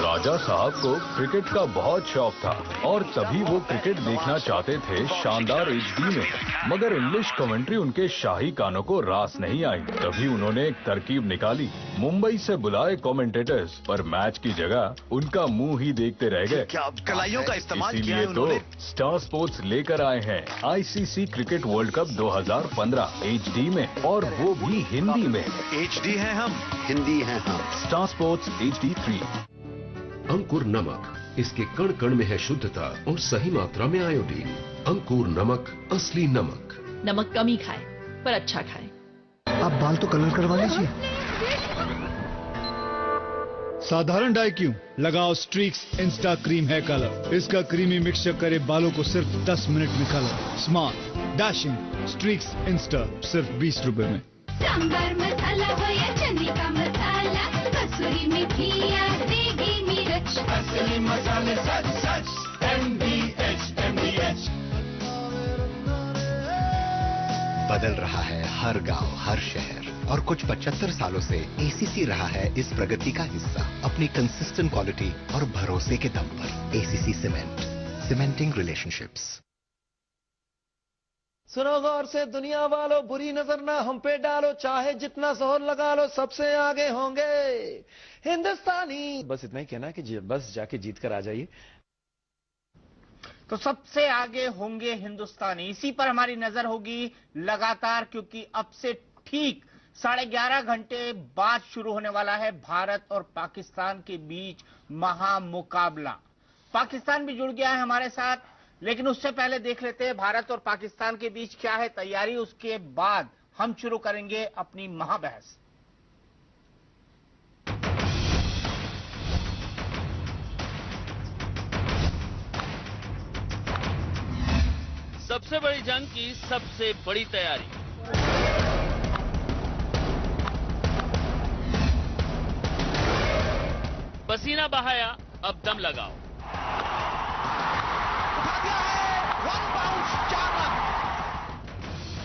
Speaker 22: राजा साहब को क्रिकेट का बहुत शौक था और तभी वो क्रिकेट देखना चाहते थे शानदार HD में, मगर इंग्लिश कमेंट्री उनके शाही कानों को रास नहीं आई। तभी उन्होंने एक तरकीब निकाली, मुंबई से बुलाए कमेंटेटर्स, पर मैच की जगह उनका मुंह ही देखते रह गए।
Speaker 8: क्या कलाइयों का इस्तेमाल किया है
Speaker 22: इसीलिए तो स्टार स्पोर्ट्स लेकर आए हैं ICC cricket world cup 2015 HD में, और वो भी हिंदी में।
Speaker 8: HD हैं हम, हिंदी हैं हम।
Speaker 22: Star sports HD 3।
Speaker 23: अंकुर नमक, इसके कण कण में है शुद्धता और सही मात्रा में आयोडीन। अंकुर नमक, असली नमक।
Speaker 14: नमक कम ही खाए पर अच्छा खाए।
Speaker 15: आप बाल तो कलर करवा लीजिए। साधारण डाई क्यों, लगाओ स्ट्रीक्स इंस्टा क्रीम है कलर। इसका क्रीमी मिक्सचर करे बालों को सिर्फ 10 मिनट में colour. Smart dashing streaks Insta सिर्फ 20 रुपए में।
Speaker 16: सांबर मसाला हो या चने का मसाला, कसूरी मेथी या देगी मिर्च, असली मसाले सच सच MDH।
Speaker 24: बदल रहा है हर गांव, हर शहर, और कुछ 75 सालों से ACC रहा है इस प्रगति का हिस्सा, अपनी कंसिस्टेंट क्वालिटी और भरोसे के दम पर। ACC cement, cementing relationships.
Speaker 25: सुनो गौर से दुनिया वालों, बुरी नजर ना हम पे डालो, चाहे जितना जोर लगा लो, सबसे आगे होंगे हिंदुस्तानी। बस इतना ही कहना कि बस जाके जीत कर आ जाइए।
Speaker 1: तो सबसे आगे होंगे हिंदुस्तानी, इसी पर हमारी नजर होगी लगातार, क्योंकि अब से ठीक 11:30 घंटे बाद शुरू होने वाला है भारत और पाकिस्तान के बीच महामुकाबला। पाकिस्तान भी जुड़ गया है हमारे साथ, लेकिन उससे पहले देख लेते हैं भारत और पाकिस्तान के बीच क्या है तैयारी। उसके बाद हम शुरू करेंगे अपनी महाबहस।
Speaker 9: सबसे बड़ी जंग की सबसे बड़ी तैयारी। पसीना बहाया, अब दम लगाओ।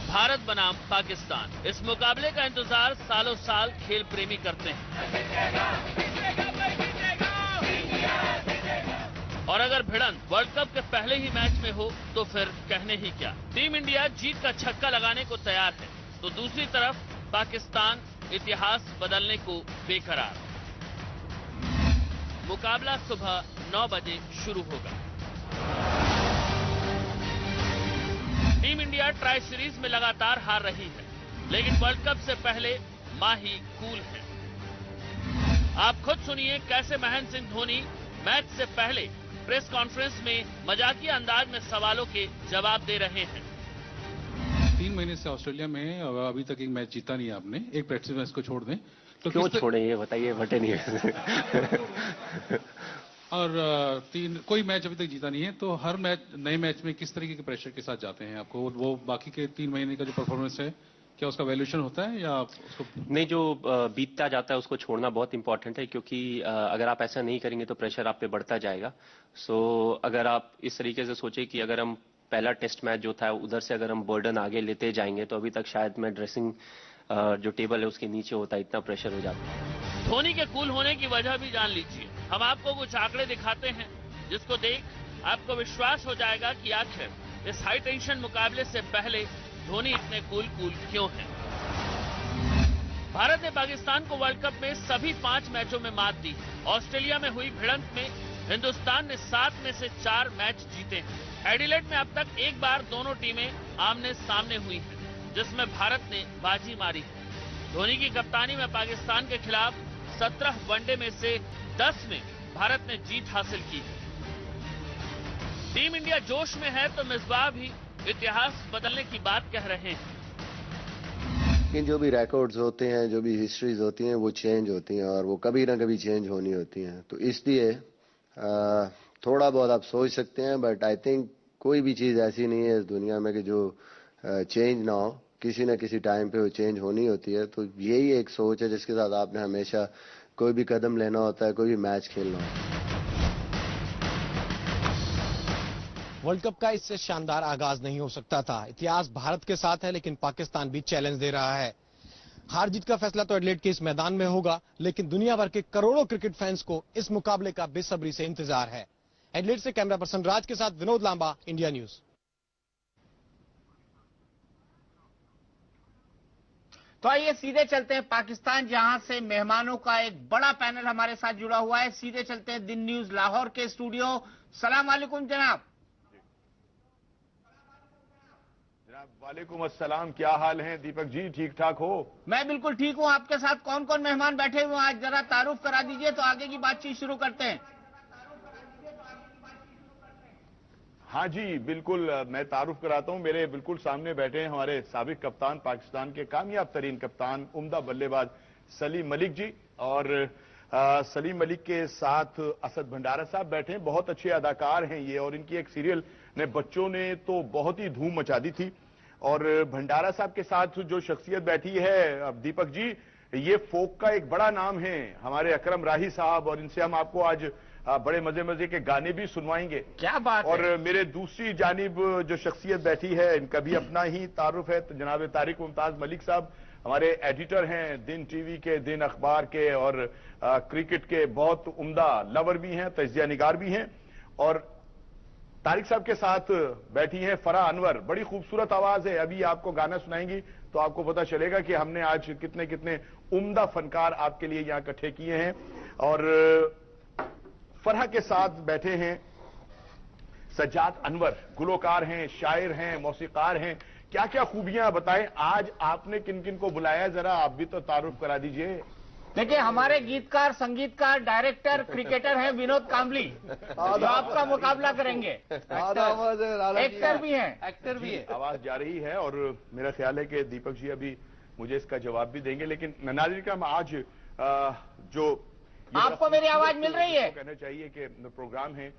Speaker 9: भारत बनाम पाकिस्तान, इस मुकाबले का इंतजार सालों साल खेल प्रेमी करते हैं। और अगर भिड़ंत वर्ल्ड कप के पहले ही मैच में हो तो फिर कहने ही क्या। टीम इंडिया जीत का छक्का लगाने को तैयार है, तो दूसरी तरफ पाकिस्तान इतिहास बदलने को बेकरार। मुकाबला सुबह 9 बजे शुरू होगा। टीम इंडिया ट्राई सीरीज में लगातार हार रही है, लेकिन वर्ल्ड कप से पहले माही कूल है। आप खुद सुनिए कैसे महेंद्र सिंह धोनी मैच से पहले प्रेस कॉन्फ्रेंस में मजाकिया अंदाज में सवालों के जवाब दे रहे हैं।
Speaker 26: 3 महीने से ऑस्ट्रेलिया में अभी तक एक मैच जीता नहीं है आपने, एक प्रैक्टिस मैच को छोड़ दें तो
Speaker 27: क्यों छोड़ें, ये बताइए, बटे नहीं है।
Speaker 26: और कोई मैच अभी तक जीता नहीं है, तो हर मैच नए मैच में किस तरीके के प्रेशर के साथ जाते हैं आपको? वो बाकी के 3 महीने का जो परफॉर्मेंस है क्या उसका वैल्यूएशन होता है या उसको?
Speaker 27: नहीं, जो बीतता जाता है उसको छोड़ना बहुत इंपॉर्टेंट है, क्योंकि अगर आप ऐसा नहीं करेंगे तो प्रेशर आप पे बढ़ता जाएगा। सो अगर आप इस तरीके से सोचे कि अगर हम पहला टेस्ट मैच जो था उधर से अगर हम बर्डन आगे लेते जाएंगे तो अभी तक शायद मैं ड्रेसिंग जो टेबल है उसके नीचे होता, इतना प्रेशर हो जाता है।
Speaker 3: धोनी के कूल होने की वजह भी जान लीजिए। हम आपको कुछ आंकड़े दिखाते हैं जिसको देख आपको विश्वास हो जाएगा कि आखिर इस हाई टेंशन मुकाबले से पहले धोनी इतने कूल क्यों हैं। भारत ने पाकिस्तान को वर्ल्ड कप में सभी 5 मैचों में मात दी। ऑस्ट्रेलिया में हुई भिड़ंत में हिंदुस्तान ने 7 में से 4 मैच जीते हैं। एडिलेड में अब तक एक बार दोनों टीमें आमने सामने हुई हैं, जिसमें भारत ने बाजी मारी है। धोनी की कप्तानी में पाकिस्तान के खिलाफ 17 वनडे में से 10 में भारत ने जीत हासिल की है। टीम इंडिया जोश में है तो मिसबाह भी इतिहास बदलने की बात कह रहे हैं।
Speaker 4: लेकिन जो भी रिकॉर्ड्स होते हैं, जो भी हिस्ट्रीज होती हैं, वो चेंज होती हैं और वो कभी ना कभी चेंज होनी होती हैं। तो इसलिए थोड़ा बहुत आप सोच सकते हैं, बट आई थिंक कोई भी चीज़ ऐसी नहीं है इस दुनिया में कि जो चेंज ना हो। किसी न किसी टाइम पे वो चेंज होनी होती है। तो यही एक सोच है जिसके साथ आपने हमेशा कोई भी कदम लेना होता है, कोई भी मैच खेलना होता है।
Speaker 5: वर्ल्ड कप का इससे शानदार आगाज नहीं हो सकता था। इतिहास भारत के साथ है, लेकिन पाकिस्तान भी चैलेंज दे रहा है। हार जीत का फैसला तो एडिलेड के इस मैदान में होगा, लेकिन दुनिया भर के करोड़ों क्रिकेट फैंस को इस मुकाबले का बेसब्री से इंतजार है। एडिलेड से कैमरा पर्सन राज के साथ विनोद लांबा, इंडिया न्यूज।
Speaker 1: तो आइए सीधे चलते हैं पाकिस्तान, जहां से मेहमानों का एक बड़ा पैनल हमारे साथ जुड़ा हुआ है। सीधे चलते हैं दिन न्यूज लाहौर के स्टूडियो। सलाम वालेकुम जनाब।
Speaker 6: वालेकुम अस्सलाम, क्या हाल है दीपक जी? ठीक ठाक हो?
Speaker 1: मैं बिल्कुल ठीक हूं। आपके साथ कौन कौन मेहमान बैठे हुए हैं आज जरा तारुफ करा दीजिए, तो आगे की बातचीत शुरू करते हैं।
Speaker 6: हाँ जी बिल्कुल, मैं तारुफ कराता हूं। मेरे बिल्कुल सामने बैठे हैं हमारे साबिक कप्तान, पाकिस्तान के कामयाब तरीन कप्तान, उम्दा बल्लेबाज सलीम मलिक जी, और सलीम मलिक के साथ असद भंडारा साहब बैठे हैं। बहुत अच्छे अदाकार हैं ये, और इनकी एक सीरियल ने बच्चों ने तो बहुत ही धूम मचा दी थी। और भंडारा साहब के साथ जो शख्सियत बैठी है दीपक जी, ये फोक का एक बड़ा नाम है, हमारे अकरम राही साहब, और इनसे हम आपको आज बड़े मजे मजे के गाने भी सुनवाएंगे।
Speaker 1: क्या बात
Speaker 6: और
Speaker 1: है।
Speaker 6: मेरे दूसरी जानिब जो शख्सियत बैठी है, इनका भी अपना ही तारुफ है, तो जनाब तारिक मुमताज मलिक साहब हमारे एडिटर हैं दिन टीवी के, दिन अखबार के, और क्रिकेट के बहुत उम्दा लवर भी हैं, तजिया निगार भी हैं। और तारिक साहब के साथ बैठी हैं फरा अनवर, बड़ी खूबसूरत आवाज है, अभी आपको गाना सुनाएंगी तो आपको पता चलेगा कि हमने आज कितने कितने उम्दा फनकार आपके लिए यहां इकट्ठे किए हैं। और फरहा के साथ बैठे हैं सज्जाद अनवर, गुलकार हैं, शायर हैं, मौसीकार हैं। क्या क्या खूबियां बताएं, आज आपने किन किन को बुलाया, जरा आप भी तो तारुफ करा दीजिए।
Speaker 1: देखिए, हमारे गीतकार, संगीतकार, डायरेक्टर, क्रिकेटर हैं विनोद कांबली, जो आपका मुकाबला करेंगे। एक्टर भी हैं।
Speaker 6: एक्टर भी है। आवाज जा रही है और मेरा ख्याल है कि दीपक जी अभी मुझे इसका जवाब भी देंगे। लेकिन नाज़रीन का आज जो
Speaker 1: आपको मेरी आवाज मिल रही है,
Speaker 6: कहना चाहिए कि प्रोग्राम है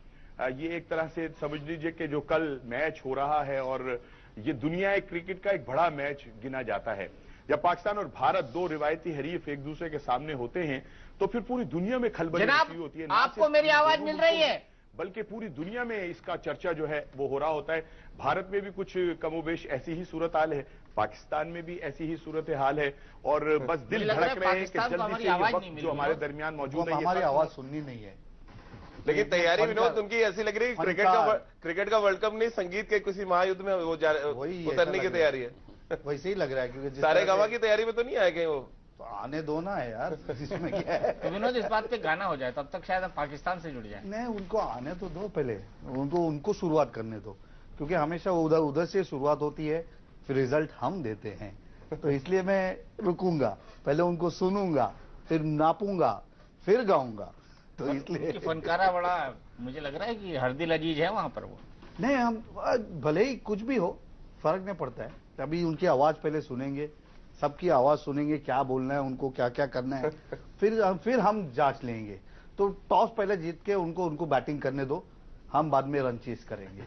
Speaker 6: ये एक तरह से समझ लीजिए कि जो कल मैच हो रहा है, और ये दुनिया क्रिकेट का एक बड़ा मैच गिना जाता है। जब पाकिस्तान और भारत दो रिवायती हरीफ एक दूसरे के सामने होते हैं तो फिर पूरी दुनिया में खलबली मची होती है।
Speaker 1: आपको मेरी आवाज मिल रही है?
Speaker 6: बल्कि पूरी दुनिया में इसका चर्चा जो है वो हो रहा होता है। भारत में भी कुछ कमोबेश ऐसी ही सूरत हाल है, पाकिस्तान में भी ऐसी ही सूरत हाल है, और बस दिल धड़क रहे हैं कि जल्दी से ये वक्त जो हमारे दरमियान मौजूद है,
Speaker 7: हमारी आवाज सुननी नहीं है।
Speaker 10: लेकिन तैयारी विनोद उनकी ऐसी लग रही है क्रिकेट का वर्ल्ड कप नहीं, संगीत के किसी महायुद्ध में वो उतरने की तैयारी है।
Speaker 7: वैसे ही लग रहा है, क्योंकि
Speaker 10: सारे गामा की तैयारी में तो नहीं आए कहीं वो,
Speaker 7: तो आने दो ना है यार, इसमें क्या है।
Speaker 1: तो विनोद, इस बात पे गाना हो जाए तब तक शायद पाकिस्तान से जुड़ जाए।
Speaker 7: नहीं, उनको आने तो दो, पहले उनको शुरुआत करने दो, क्योंकि हमेशा उधर से शुरुआत होती है, फिर रिजल्ट हम देते हैं। तो इसलिए मैं रुकूंगा, पहले उनको सुनूंगा, फिर नापूंगा, फिर गाऊंगा। तो इसलिए
Speaker 1: फनकारा बड़ा मुझे लग रहा है कि हर दिल अजीज है वहां पर। वो
Speaker 7: नहीं, हम भले ही कुछ भी हो, फर्क नहीं पड़ता है। अभी उनकी आवाज पहले सुनेंगे, सबकी आवाज सुनेंगे, क्या बोलना है उनको, क्या क्या करना है, फिर हम जांच लेंगे। तो टॉस पहले जीत के उनको बैटिंग करने दो, हम बाद में रन चेस करेंगे।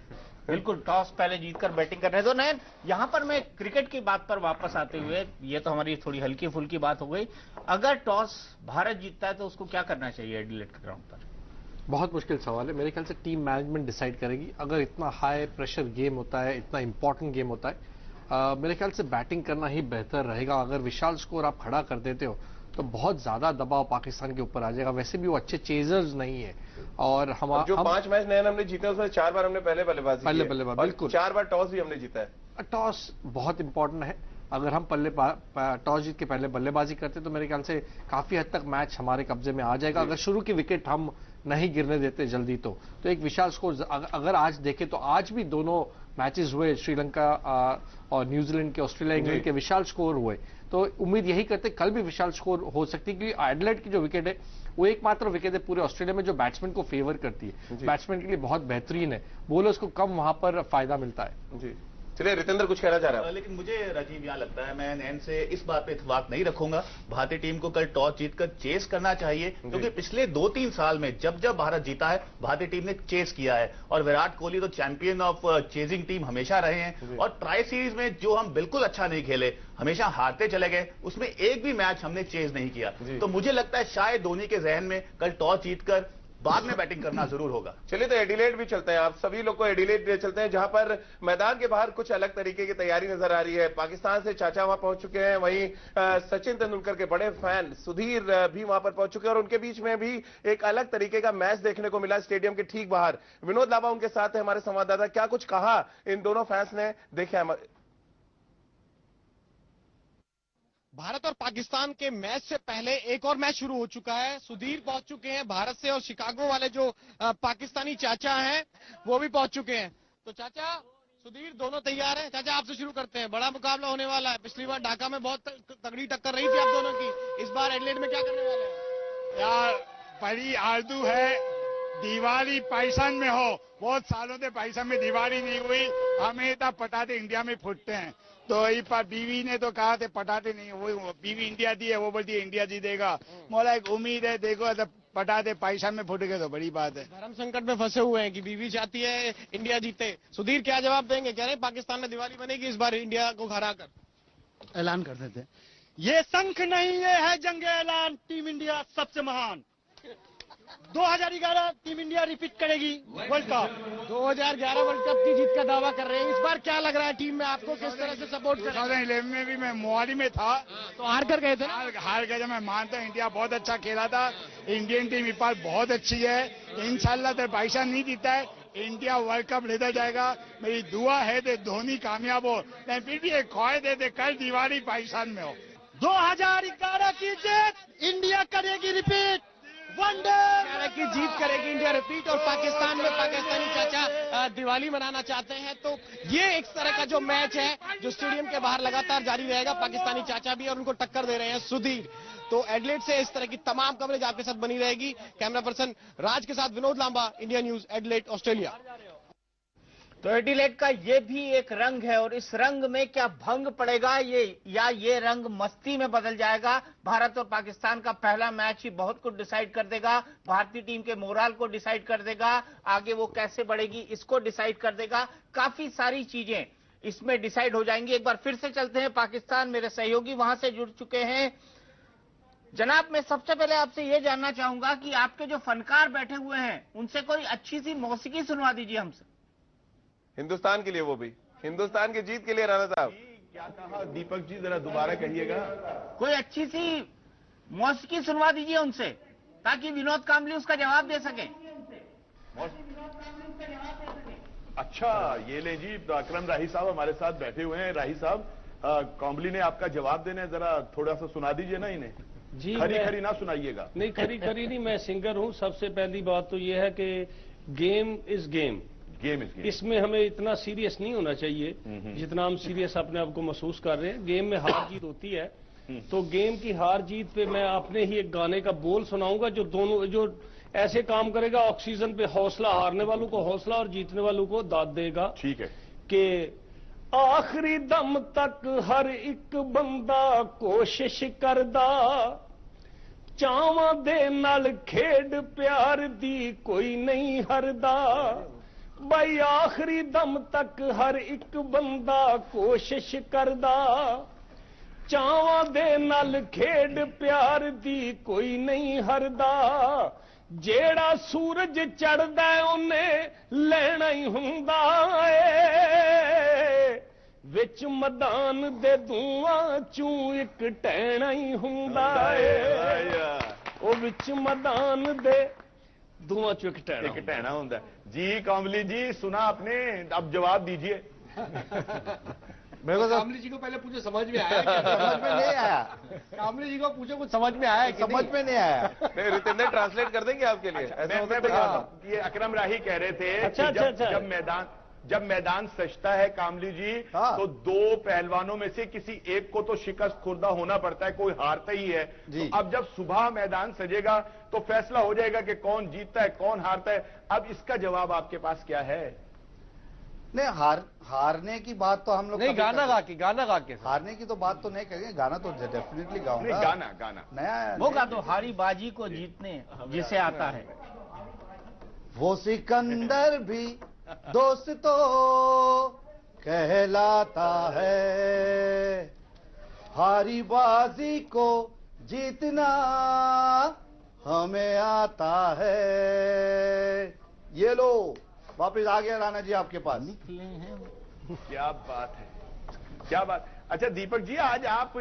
Speaker 1: बिल्कुल, टॉस पहले जीतकर बैटिंग करने दो। नयन, यहां पर मैं क्रिकेट की बात पर वापस आते हुए, ये तो हमारी थोड़ी हल्की फुल्की बात हो गई, अगर टॉस भारत जीतता है तो उसको क्या करना चाहिए एडिलेड के ग्राउंड पर?
Speaker 5: बहुत मुश्किल सवाल है। मेरे ख्याल से टीम मैनेजमेंट डिसाइड करेगी। अगर इतना हाई प्रेशर गेम होता है, इतना इंपॉर्टेंट गेम होता है, मेरे ख्याल से बैटिंग करना ही बेहतर रहेगा। अगर विशाल स्कोर आप खड़ा कर देते हो तो बहुत ज्यादा दबाव पाकिस्तान के ऊपर आ जाएगा। वैसे भी वो अच्छे चेजर्स नहीं है। और हम
Speaker 10: जो 5 मैच नयन हमने जीते उसमें 4 बार हमने पहले बल्लेबाजी की है,
Speaker 5: बिल्कुल
Speaker 10: 4 बार टॉस भी हमने जीता है।
Speaker 5: टॉस बहुत इंपॉर्टेंट है। अगर हम टॉस जीत के पहले बल्लेबाजी करते तो मेरे ख्याल से काफी हद तक मैच हमारे कब्जे में आ जाएगा। अगर शुरू की विकेट हम नहीं गिरने देते जल्दी तो एक विशाल स्कोर अगर आज देखें तो आज भी दोनों मैचेस हुए, श्रीलंका और न्यूजीलैंड के, ऑस्ट्रेलिया इंग्लैंड के विशाल स्कोर हुए। तो उम्मीद यही करते कल भी विशाल स्कोर हो सकती है, क्योंकि एडिलेड की जो विकेट है वो एकमात्र विकेट है पूरे ऑस्ट्रेलिया में जो बैट्समैन को फेवर करती है। बैट्समैन के लिए बहुत बेहतरीन है, बोलर्स को कम वहां पर फायदा मिलता है।
Speaker 10: जी चलिए, रितेंद्र कुछ कहना चाह रहा है।
Speaker 8: लेकिन मुझे राजीव यहाँ लगता है, मैं नैन से इस बात पे इत्तेफाक नहीं रखूंगा। भारतीय टीम को कल टॉस जीतकर चेस करना चाहिए, क्योंकि पिछले 2-3 साल में जब जब भारत जीता है भारतीय टीम ने चेस किया है। और विराट कोहली तो चैंपियन ऑफ चेजिंग टीम हमेशा रहे हैं। और ट्राई सीरीज में जो हम बिल्कुल अच्छा नहीं खेले, हमेशा हारते चले गए, उसमें एक भी मैच हमने चेस नहीं किया। तो मुझे लगता है शायद धोनी के जहन में कल टॉस जीतकर बाद में बैटिंग करना जरूर होगा।
Speaker 10: चलिए तो एडिलेड भी चलते हैं, आप सभी लोग को एडिलेड चलते हैं, जहां पर मैदान के बाहर कुछ अलग तरीके की तैयारी नजर आ रही है। पाकिस्तान से चाचा वहां पहुंच चुके हैं, वहीं सचिन तेंदुलकर के बड़े फैन सुधीर भी वहां पर पहुंच चुके हैं, और उनके बीच में भी एक अलग तरीके का मैच देखने को मिला स्टेडियम के ठीक बाहर। विनोद लांबा उनके साथ है, हमारे संवाददाता, क्या कुछ कहा इन दोनों फैंस ने, देखे।
Speaker 5: भारत और पाकिस्तान के मैच से पहले एक और मैच शुरू हो चुका है। सुधीर पहुंच चुके हैं भारत से, और शिकागो वाले जो पाकिस्तानी चाचा हैं वो भी पहुंच चुके हैं। तो चाचा, सुधीर, दोनों तैयार हैं? चाचा, आपसे शुरू करते हैं। बड़ा मुकाबला होने वाला है। पिछली बार ढाका में बहुत तगड़ी टक्कर रही थी आप दोनों की, इस बार एडिलेड में क्या करने वाले हैं?
Speaker 11: यार, बड़ी आरजू है दिवाली पाकिस्तान में हो। बहुत सालों से पाकिस्तान में दिवाली नहीं हुई। हमेशा पटाखे इंडिया में फूटते हैं, तो इस पर बीवी ने तो कहा थे पटाखे नहीं, वो बीवी इंडिया दी है, वो बोलती है इंडिया जीतेगा। मोला एक उम्मीद है, देखो तो पटाखे पाकिस्तान में फूट गए तो बड़ी बात है।
Speaker 5: धर्म संकट में फंसे हुए हैं कि बीवी चाहती है इंडिया जीते। सुधीर क्या जवाब देंगे? कह रहे हैं पाकिस्तान में दिवाली बनेगी इस बार इंडिया को हरा कर।
Speaker 11: ऐलान कर देते, ये शंख नहीं, ये है जंग ऐलान, टीम इंडिया सबसे महान। 2011 टीम इंडिया रिपीट करेगी वर्ल्ड कप। 2011 वर्ल्ड कप की जीत का दावा कर रहे हैं। इस बार क्या लग रहा है टीम में आपको, किस तरह से सपोर्ट कर? 2011 में भी मैं मोहाली में था,
Speaker 5: तो हार कर गए थे।
Speaker 11: हार गए। मैं मानता हूँ इंडिया बहुत अच्छा खेला था। इंडियन टीम इस बार बहुत अच्छी है। इंशाल्लाह तो पाकिस्तान नहीं जीता है, इंडिया वर्ल्ड कप लेता जाएगा। मेरी दुआ है कि धोनी कामयाब हो, लेकिन फिर भी एक ख्वाहिश है कि कल दिवाली पाकिस्तान में हो। 2011 की जीत इंडिया करेगी रिपीट, वनडे
Speaker 5: की जीत करेगी इंडिया रिपीट। और पाकिस्तान में पाकिस्तानी चाचा दिवाली मनाना चाहते हैं। तो ये एक तरह का जो मैच है जो स्टेडियम के बाहर लगातार जारी रहेगा। पाकिस्तानी चाचा भी और उनको टक्कर दे रहे हैं सुधीर। तो एडिलेड से इस तरह की तमाम कवरेज आपके साथ बनी रहेगी। कैमरा पर्सन राज के साथ Vinod Lamba, India news, Adelaide, Australia.
Speaker 1: तो एडिलेड का ये भी एक रंग है, और इस रंग में क्या भंग पड़ेगा ये रंग मस्ती में बदल जाएगा? भारत और पाकिस्तान का पहला मैच ही बहुत कुछ डिसाइड कर देगा। भारतीय टीम के मोराल को डिसाइड कर देगा, आगे वो कैसे बढ़ेगी इसको डिसाइड कर देगा। काफी सारी चीजें इसमें डिसाइड हो जाएंगी। एक बार फिर से चलते हैं पाकिस्तान, मेरे सहयोगी वहां से जुड़ चुके हैं। जनाब, मैं सबसे पहले आपसे ये जानना चाहूंगा कि आपके जो फनकार बैठे हुए हैं उनसे कोई अच्छी सी मौसीकी सुनवा दीजिए हमसे,
Speaker 10: हिंदुस्तान के लिए, वो भी हिंदुस्तान की जीत के लिए। राणा साहब क्या कहा? दीपक जी जरा दोबारा कहिएगा।
Speaker 1: कोई अच्छी सी मौसीकी सुनवा दीजिए उनसे, ताकि विनोद कांबली उसका जवाब दे सके।
Speaker 6: अच्छा, ये ले जी, अकरम राही साहब हमारे साथ बैठे हुए हैं। राही साहब, कांबली ने आपका जवाब देना है, जरा थोड़ा सा सुना दीजिए ना इन्हें।
Speaker 12: जी,
Speaker 6: खरी ना सुनाइएगा।
Speaker 12: नहीं, खरी नहीं, मैं सिंगर हूं। सबसे पहली बात तो ये है कि गेम इज गेम। इसमें हमें इतना सीरियस नहीं होना चाहिए जितना हम सीरियस अपने आप को महसूस कर रहे हैं। गेम में हार जीत होती है, तो गेम की हार जीत पे मैं अपने ही एक गाने का बोल सुनाऊंगा जो ऐसे काम करेगा, ऑक्सीजन पे हौसला, हारने वालों को हौसला और जीतने वालों को दाद देगा।
Speaker 6: ठीक है
Speaker 12: कि आखिरी दम तक हर एक बंदा कोशिश करदा, चावां दे नाल खेड प्यार दी कोई नहीं हरदा। भाई आखिरी दम तक हर एक बंदा कोशिश करदा, चावां दे नाल खेड प्यार दी कोई नहीं हरदा, जेड़ा सूरज चढ़दा उन्ने लेना ही हुंदा ए, विच मैदान दे धुआं चूं एक टहना ही हुंदा ए, ओ विच मैदान दे धुआं चूं एक
Speaker 6: टहना हुंदा है। जी कामली जी, सुना आपने, अब जवाब दीजिए।
Speaker 5: मेरे को कामली जी को पहले पूछो समझ में आया क्या? समझ में नहीं आया। कामली जी को पूछो कुछ समझ में आया कि समझ में नहीं आया।
Speaker 10: रितेंद्र ट्रांसलेट कर देंगे आपके लिए।
Speaker 6: मैं बताता हूं, ये अकरम राही कह रहे थे कि जब मैदान सजता है कामली जी, तो दो पहलवानों में से किसी एक को तो शिकस्त खुर्दा होना पड़ता है, कोई हारता ही है। तो अब जब सुबह मैदान सजेगा तो फैसला हो जाएगा कि कौन जीतता है कौन हारता है। अब इसका जवाब आपके पास क्या है?
Speaker 7: नहीं, हारने की बात तो हम लोग
Speaker 5: नहीं, गाना गा के
Speaker 7: हारने की तो बात तो नहीं करेंगे। गाना तो डेफिनेटली गाऊंगा।
Speaker 6: गाना
Speaker 7: नया
Speaker 1: वो गा दो, हारी बाजी को जीतने जिसे आता है।
Speaker 7: वो सिकंदर भी दोस्तों कहलाता है, हारी बाजी को जीतना हमें आता है। ये लो, वापस आ गया राणा जी आपके पास।
Speaker 1: निकले हैं।
Speaker 6: क्या बात है, क्या बात। अच्छा दीपक जी, आज आप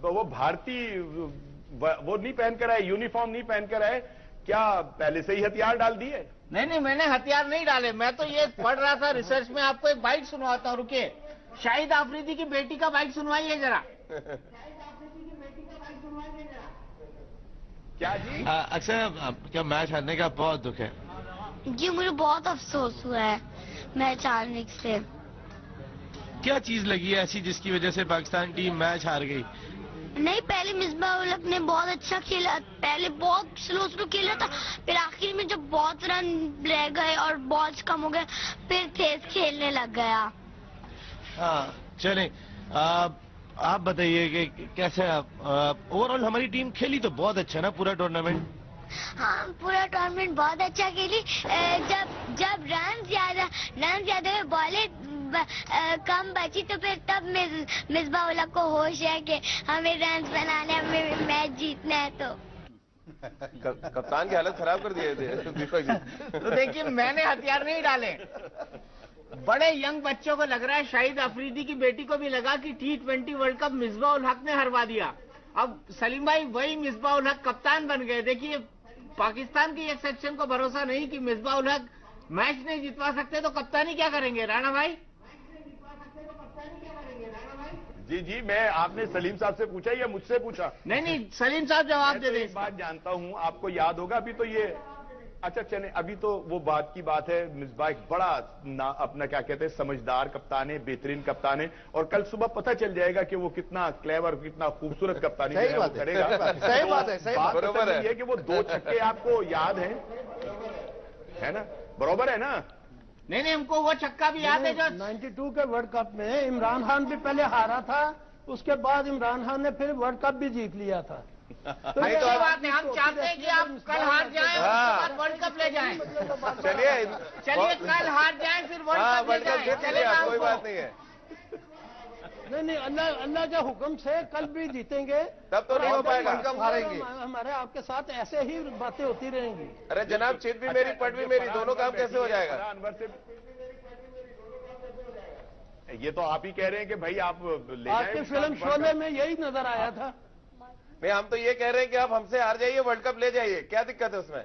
Speaker 6: वो भारतीय वो नहीं पहनकर आए, यूनिफॉर्म नहीं पहनकर आए क्या? पहले से ही हथियार डाल दिए?
Speaker 1: नहीं, मैंने हथियार नहीं डाले। मैं तो ये पढ़ रहा था रिसर्च में। आपको एक बाइट सुनवाता हूं, रुकिए। शाहिद आफरीदी की बेटी का बाइट सुनवाइए जरा।
Speaker 6: क्या जी?
Speaker 2: अक्सर क्या मैच हारने का बहुत दुख है
Speaker 13: जी, मुझे बहुत अफसोस हुआ है मैच हारने से।
Speaker 2: क्या चीज लगी है ऐसी जिसकी वजह से पाकिस्तान टीम मैच हार गई?
Speaker 13: नहीं, पहले मिसबाह उल हक ने बहुत अच्छा खेला, पहले बहुत स्लो खेला था, फिर आखिर में जब बहुत रन रह गए और बॉल्स कम हो गए, फिर तेज खेलने लग गया।
Speaker 2: हाँ चलें, आप बताइए कि कैसे ओवरऑल हमारी टीम खेली तो बहुत अच्छा ना पूरा टूर्नामेंट?
Speaker 13: हाँ, पूरा टूर्नामेंट बहुत अच्छा खेली। जब रन ज्यादा हुए, बॉलें कम बची, तो फिर तब मिसबाह उल हक को होश है कि हमें रन बनाने, हमें मैच जीतना है। तो
Speaker 10: कप्तान की हालत खराब कर दिए थे दीपक जी।
Speaker 1: तो देखिए, मैंने हथियार नहीं डाले। बड़े यंग बच्चों को लग रहा है, शाहिद अफरीदी की बेटी को भी लगा कि T20 world cup Misbah ul Haq ने हरवा दिया। अब सलीम भाई वही मिसबाह उल हक कप्तान बन गए। देखिए, पाकिस्तान की एक सेक्शन को भरोसा नहीं कि मिसबाह उल हक मैच नहीं जितवा सकते, तो कप्तानी क्या करेंगे राणा भाई?
Speaker 6: जी, मैं आपने सलीम साहब से पूछा या मुझसे पूछा?
Speaker 1: नहीं, सलीम साहब जवाब दे दें।
Speaker 6: एक बात जानता हूं, आपको याद होगा अभी तो ये, अच्छा चले, अभी तो वो बात की बात है। मिसबाह एक बड़ा अपना क्या कहते हैं, समझदार कप्तान है, बेहतरीन कप्तान है, और कल सुबह पता चल जाएगा कि वो कितना क्लेवर, कितना खूबसूरत कप्तानी
Speaker 7: सही बात
Speaker 6: करेगा।
Speaker 7: सही बात है, सही बात
Speaker 6: बरोबर है कि वो 2 छक्के आपको याद है ना? बरोबर है ना?
Speaker 1: नहीं, हमको वो छक्का भी याद है जो
Speaker 12: 92 के वर्ल्ड कप में इमरान खान भी पहले हारा था, उसके बाद इमरान खान ने फिर वर्ल्ड कप भी जीत लिया था।
Speaker 1: तो अच्छी बात है, हम चाहते हैं कि आप कल हार जाएं और उसके बाद वर्ल्ड कप ले जाएं। चलिए कल हार जाएं, फिर वर्ल्ड कप ले जाएं। चलेगा,
Speaker 10: कोई बात नहीं है।
Speaker 12: नहीं, अल्लाह के हुक्म से कल भी जीतेंगे,
Speaker 10: तब तो नहीं हो पाएगा,
Speaker 12: हारेंगे। हमारे आपके साथ ऐसे ही बातें होती रहेंगी।
Speaker 10: अरे जनाब, चित भी मेरी पट भी मेरी, दोनों काम कैसे हो जाएगा?
Speaker 6: अनवर से ये तो आप ही कह रहे हैं कि भाई आप ले जाएं।
Speaker 12: आपके फिल्म शोले में यही नजर आया था।
Speaker 10: नहीं, हम तो ये कह रहे हैं कि आप हमसे हार जाइए, वर्ल्ड कप ले जाइए, क्या दिक्कत है उसमें?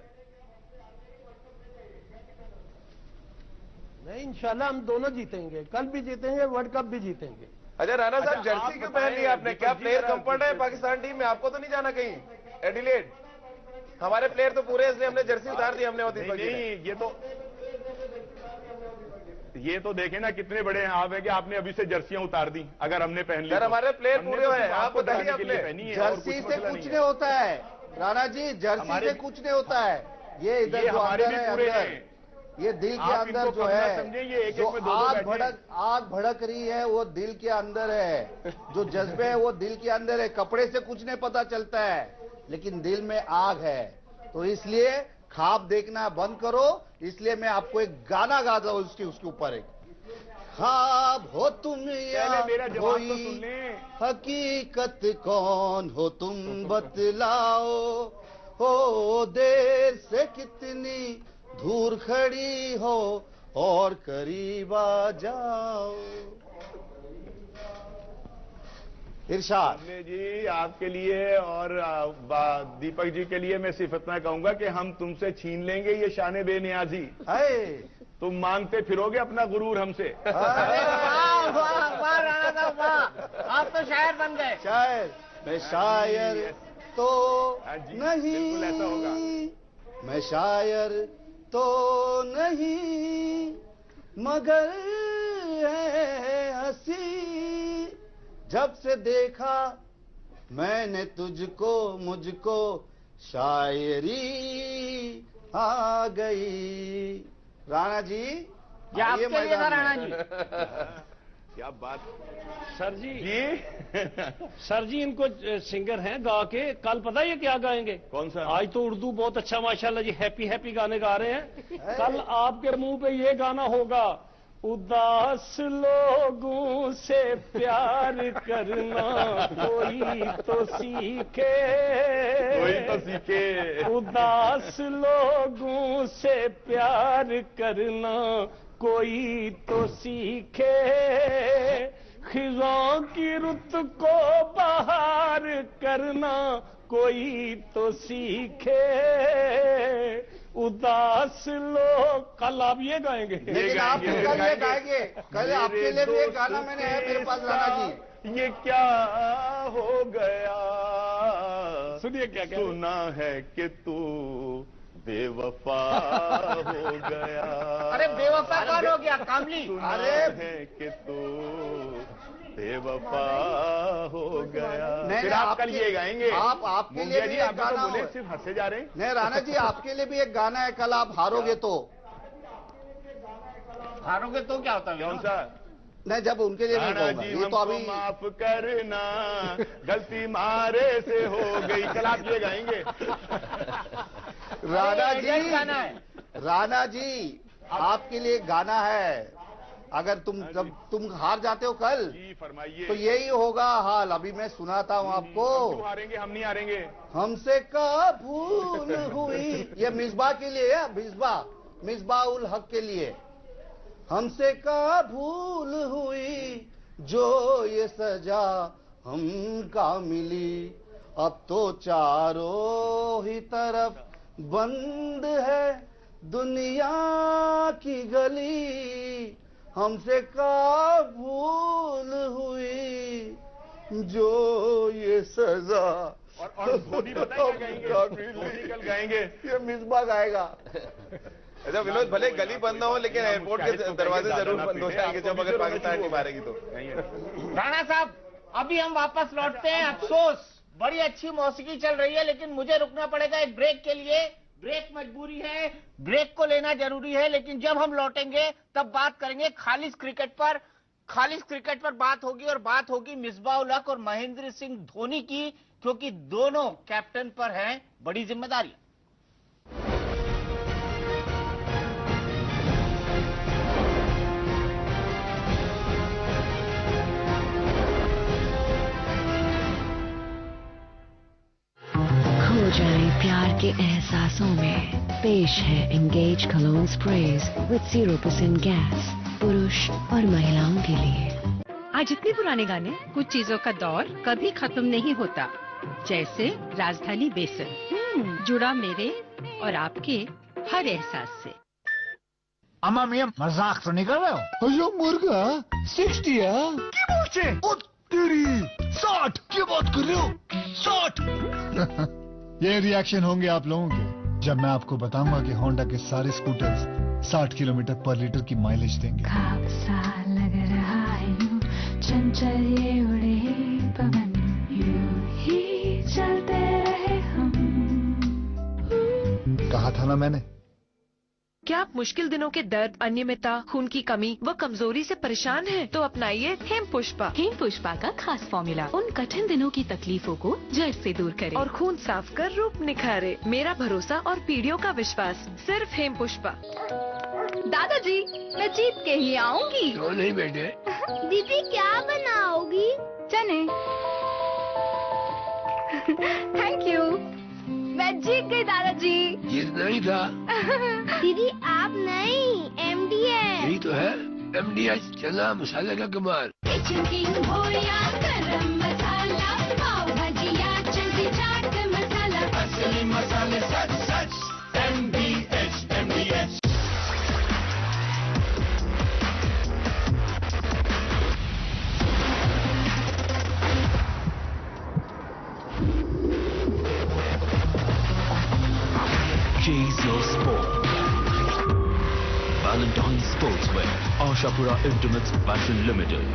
Speaker 12: नहीं, इंशाल्लाह हम दोनों जीतेंगे, कल भी जीतेंगे, वर्ल्ड कप भी जीतेंगे।
Speaker 10: अच्छा राणा साहब, जर्सी क्यों पहन ली आपने? क्या प्लेयर कंफर्ट है पाकिस्तान टीम में? आपको तो नहीं जाना कहीं एडिलेड? हमारे प्लेयर तो पूरे, इसलिए हमने जर्सी उतार दी हमने।
Speaker 6: ये तो देखें ना कितने बड़े हैं आप, है कि आपने अभी से जर्सियां उतार दी। अगर हमने पहन ली,
Speaker 10: सर हमारे प्लेयर पूरे हुए, आप बताइए अपने।
Speaker 7: जर्सी से कुछ नहीं होता है राणा जी, जर्सी से कुछ नहीं होता है। ये इधर जो अंदर है, अंदर ये दिल के अंदर जो है, जो आग भड़क रही है, वो दिल के अंदर है। जो जज्बे है वो दिल के अंदर है। कपड़े से कुछ नहीं पता चलता है, लेकिन दिल में आग है। तो इसलिए ख्वाब देखना बंद करो, इसलिए मैं आपको एक गाना गाता हूं उसके ऊपर एक। ख्वाब हो तुम या कोई हकीकत कौन हो तुम बतलाओ, हो देर से कितनी दूर खड़ी हो और करीब आ जाओ। इरशाद
Speaker 6: जी आपके लिए और दीपक जी के लिए मैं सिर्फ इतना कहूंगा कि हम तुमसे छीन लेंगे ये शान बेनियाजी। तुम मांगते फिरोगे अपना गुरूर हमसे।
Speaker 1: वाह वाह वाह राणा साहब वाह, आप तो शायर बन गए।
Speaker 7: शायर मैं शायर तो नहीं,
Speaker 6: ऐसा होगा।
Speaker 7: मैं शायर तो नहीं मगर है हंसी, जब से देखा मैंने तुझको मुझको शायरी आ गई। राणा जी
Speaker 1: ये आपके लिए था राणा जी।
Speaker 6: क्या बात
Speaker 12: सर जी सर जी इनको सिंगर हैं गा के, कल पता है ये क्या गाएंगे?
Speaker 6: कौन सा?
Speaker 12: आज तो उर्दू बहुत अच्छा माशाल्लाह जी हैप्पी हैप्पी गाने गा रहे हैं। कल आपके मुंह पे ये गाना होगा, उदास लोगों से प्यार करना कोई तो सीखे,
Speaker 6: कोई तो सीखे।
Speaker 12: उदास लोगों से प्यार करना कोई तो सीखे, खिज़ां की रुत को बहार करना कोई तो सीखे, उदास लोग। कल आप ये गाएंगे?
Speaker 7: लेकिन आप कल ये गाएंगे, कल आपके लिए भी एक गाना मैंने है मेरे पास राणा जी।
Speaker 6: ये क्या हो गया,
Speaker 12: सुनिए क्या क्या
Speaker 6: सुना है कि तू बेवफा हो गया।
Speaker 1: अरे बेवफा कौन हो गया? कामली।
Speaker 6: अरे है कि तू बेवफा हो गया। फिर आप कल ये गाएंगे?
Speaker 7: आप आपके लिए भी एक गाना
Speaker 6: बोले सिर्फ हंसे जा रहे हैं।
Speaker 7: नहीं राणा जी आपके लिए भी एक गाना है, कल आप हारोगे तो।
Speaker 1: हारोगे तो क्या होता है?
Speaker 6: कौन सा?
Speaker 7: नहीं जब उनके लिए
Speaker 6: राणा जी
Speaker 7: ये तो अभी
Speaker 6: माफ करना गलती मारे से हो गई, कल आप ये गाएंगे?
Speaker 7: राणा जी आपके लिए गाना है, अगर जब तुम हार जाते हो कल तो यही होगा हाल। अभी मैं सुनाता हूँ आपको।
Speaker 6: क्यों हारेंगे? हम नहीं हारेंगे।
Speaker 7: हमसे का भूल हुई, ये मिसबा के लिए है, मिसबा उल हक के लिए। हमसे का भूल हुई जो ये सजा हमका मिली, अब तो चारों ही तरफ बंद है दुनिया की गली। हमसे का भूल हुई जो ये सजा।
Speaker 6: और धोनी बताएं क्या गाएंगे? धोनी कल गाएंगे?
Speaker 7: ये मिसबा गाएगा।
Speaker 10: अच्छा विनोद, भले गली बंद ना हो लेकिन एयरपोर्ट के दरवाजे जरूर बंद हो जाएंगे जब अगर पाकिस्तान नहीं मारेगी तो।
Speaker 1: राणा साहब अभी हम वापस लौटते हैं। अफसोस बड़ी अच्छी मौसीकी चल रही है लेकिन मुझे रुकना पड़ेगा एक ब्रेक के लिए। ब्रेक मजबूरी है, ब्रेक को लेना जरूरी है, लेकिन जब हम लौटेंगे तब बात करेंगे खालिस क्रिकेट पर। खालिस क्रिकेट पर बात होगी और बात होगी मिसबाह उल हक और महेंद्र सिंह धोनी की, क्योंकि दोनों कैप्टन पर हैं बड़ी जिम्मेदारी।
Speaker 17: खो जाएं प्यार के एहसासों में, पेश है engage clone sprays with 0% gas, पुरुष और महिलाओं के लिए।
Speaker 14: आज इतने पुराने गाने, कुछ चीजों का दौर कभी खत्म नहीं होता, जैसे राजधानी बेसन, जुड़ा मेरे और आपके हर एहसास से।
Speaker 15: अम्मा मियां मजाक तो नहीं कर रहे हो? अयो मुर्गा 60 है क्या बोलते? ओ तेरी 60 क्या बात कर रहे हो? 60 ये रिएक्शन होंगे आप लोगों के जब मैं आपको बताऊंगा कि होंडा के सारे स्कूटर्स 60 किलोमीटर पर लीटर की माइलेज देंगे।
Speaker 16: खाब सा लग रहा है यूं, चंचल ये उड़े पवन, यूं ही चलते रहे हम।
Speaker 15: कहा था ना मैंने,
Speaker 18: क्या आप मुश्किल दिनों के दर्द, अनियमितता, खून की कमी व कमजोरी से परेशान हैं? तो अपनाइए हेम पुष्पा।
Speaker 19: हेम पुष्पा का खास फॉर्मूला उन कठिन दिनों की तकलीफों को जड़ से दूर करे
Speaker 18: और खून साफ कर रूप निखारे। मेरा भरोसा और पीढ़ियों का विश्वास सिर्फ हेम पुष्पा।
Speaker 19: दादाजी, मैं जीत के ही आऊंगी।
Speaker 20: क्यों नहीं बेटे?
Speaker 13: दीदी क्या बनाओगी?
Speaker 19: चने। Thank you. मैं जीत गई दादाजी।
Speaker 20: जीतना ही था।
Speaker 13: दीदी आप नहीं, एमडी है।
Speaker 20: यही तो है, MDH चना मसाले का कमाल।
Speaker 16: किचन किंग हो या गरम मसाला, पाव भाजी या चंकी चाट मसाला, असली मसाले सच सच MDH।
Speaker 21: Chase your sport. Valentine Sportswear, Ashapura Intimates Fashion Limited.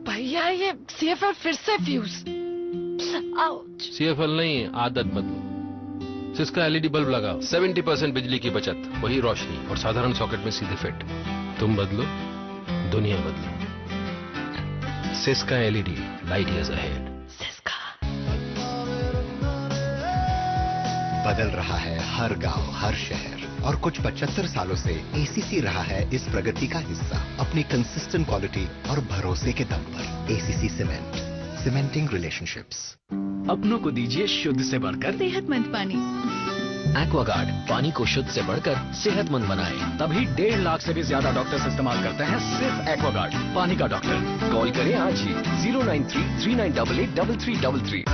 Speaker 18: भैया ये CFL फिर से फ्यूज। आउच।
Speaker 22: CFL नहीं, आदत बदलो। सिस्का LED बल्ब लगाओ, 70% बिजली की बचत, वही रोशनी और साधारण सॉकेट में सीधे फिट। तुम बदलो, दुनिया बदलो। Syska LED, light years ahead.
Speaker 23: बदल रहा है हर गांव, हर शहर और कुछ 75 सालों से ACC रहा है इस प्रगति का हिस्सा अपनी कंसिस्टेंट क्वालिटी और भरोसे के दम पर। ACC cement, cementing relationships.
Speaker 24: अपनों को दीजिए शुद्ध से बढ़कर
Speaker 19: सेहतमंद पानी।
Speaker 24: एक्वागार्ड, पानी को शुद्ध से बढ़कर सेहतमंद बनाए। तभी 1.5 लाख से भी ज्यादा डॉक्टर्स इस्तेमाल करते हैं सिर्फ एक्वागार्ड, पानी का डॉक्टर। कॉल करें आज ही 093-3988-3333।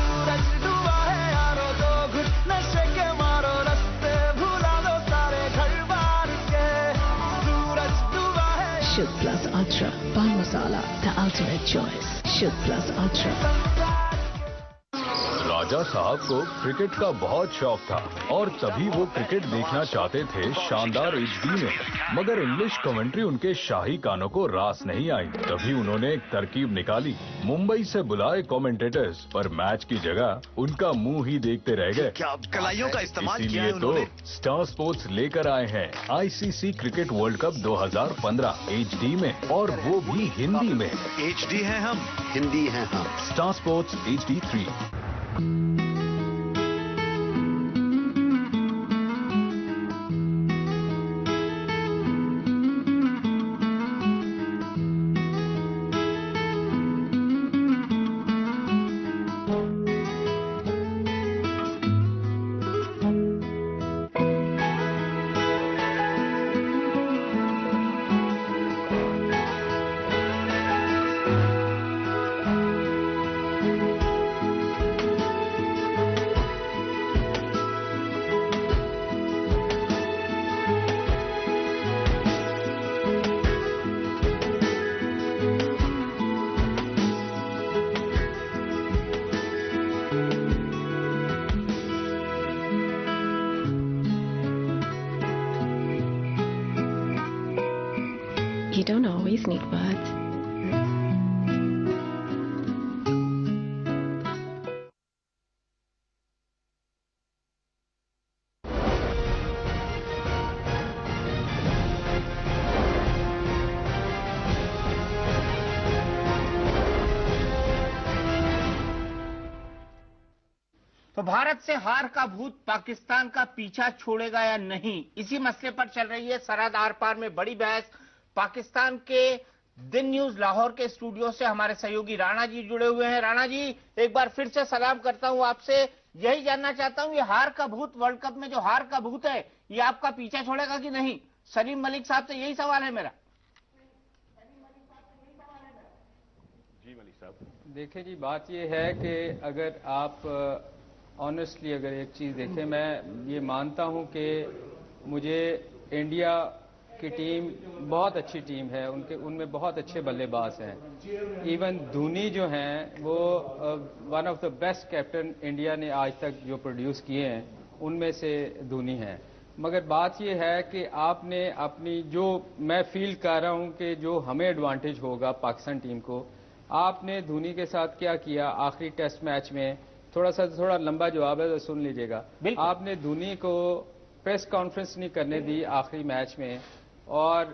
Speaker 19: Shoot Plus Ultra, Pan Masala, the ultimate choice. Shoot Plus Ultra.
Speaker 28: राजा साहब को क्रिकेट का बहुत शौक था और तभी वो क्रिकेट देखना चाहते थे शानदार HD में, मगर इंग्लिश कमेंट्री उनके शाही कानों को रास नहीं आई। तभी उन्होंने एक तरकीब निकाली, मुंबई से बुलाए कमेंटेटर्स, पर मैच की जगह उनका मुंह ही देखते रह गए।
Speaker 24: क्या कलाइयों का इस्तेमाल किया है
Speaker 28: इसीलिए तो स्टार स्पोर्ट्स लेकर आए हैं ICC cricket world cup 2015 HD में, और वो भी हिंदी में।
Speaker 24: HD हैं हम,
Speaker 23: हिंदी हैं हम।
Speaker 28: Star sports HD3।
Speaker 19: You don't always need words.
Speaker 1: तो भारत से हार का भूत पाकिस्तान का पीछा छोड़ेगा या नहीं, इसी मसले पर चल रही है सरहद आर पार में बड़ी बहस। पाकिस्तान के दिन न्यूज लाहौर के स्टूडियो से हमारे सहयोगी राणा जी जुड़े हुए हैं। राणा जी, एक बार फिर से सलाम करता हूं आपसे। यही जानना चाहता हूं, ये हार का भूत, वर्ल्ड कप में जो हार का भूत है, ये आपका पीछा छोड़ेगा कि नहीं? सलीम मलिक साहब से यही सवाल है मेरा।
Speaker 29: जी मलिक साहब।
Speaker 30: देखिए जी, बात ये है कि अगर आप ऑनेस्टली अगर एक चीज़ देखें, मैं ये मानता हूं कि मुझे इंडिया की टीम बहुत अच्छी टीम है, उनमें बहुत अच्छे बल्लेबाज हैं। इवन धोनी जो हैं वो one of the best captain India ने आज तक जो प्रोड्यूस किए हैं उनमें से धोनी हैं। मगर बात ये है कि आपने अपनी, जो मैं फील कर रहा हूं कि जो हमें एडवांटेज होगा पाकिस्तान टीम को, आपने धोनी के साथ क्या किया आखिरी टेस्ट मैच में। थोड़ा लंबा जवाब है तो सुन लीजिएगा। आपने धोनी को प्रेस कॉन्फ्रेंस नहीं करने दी आखिरी मैच में और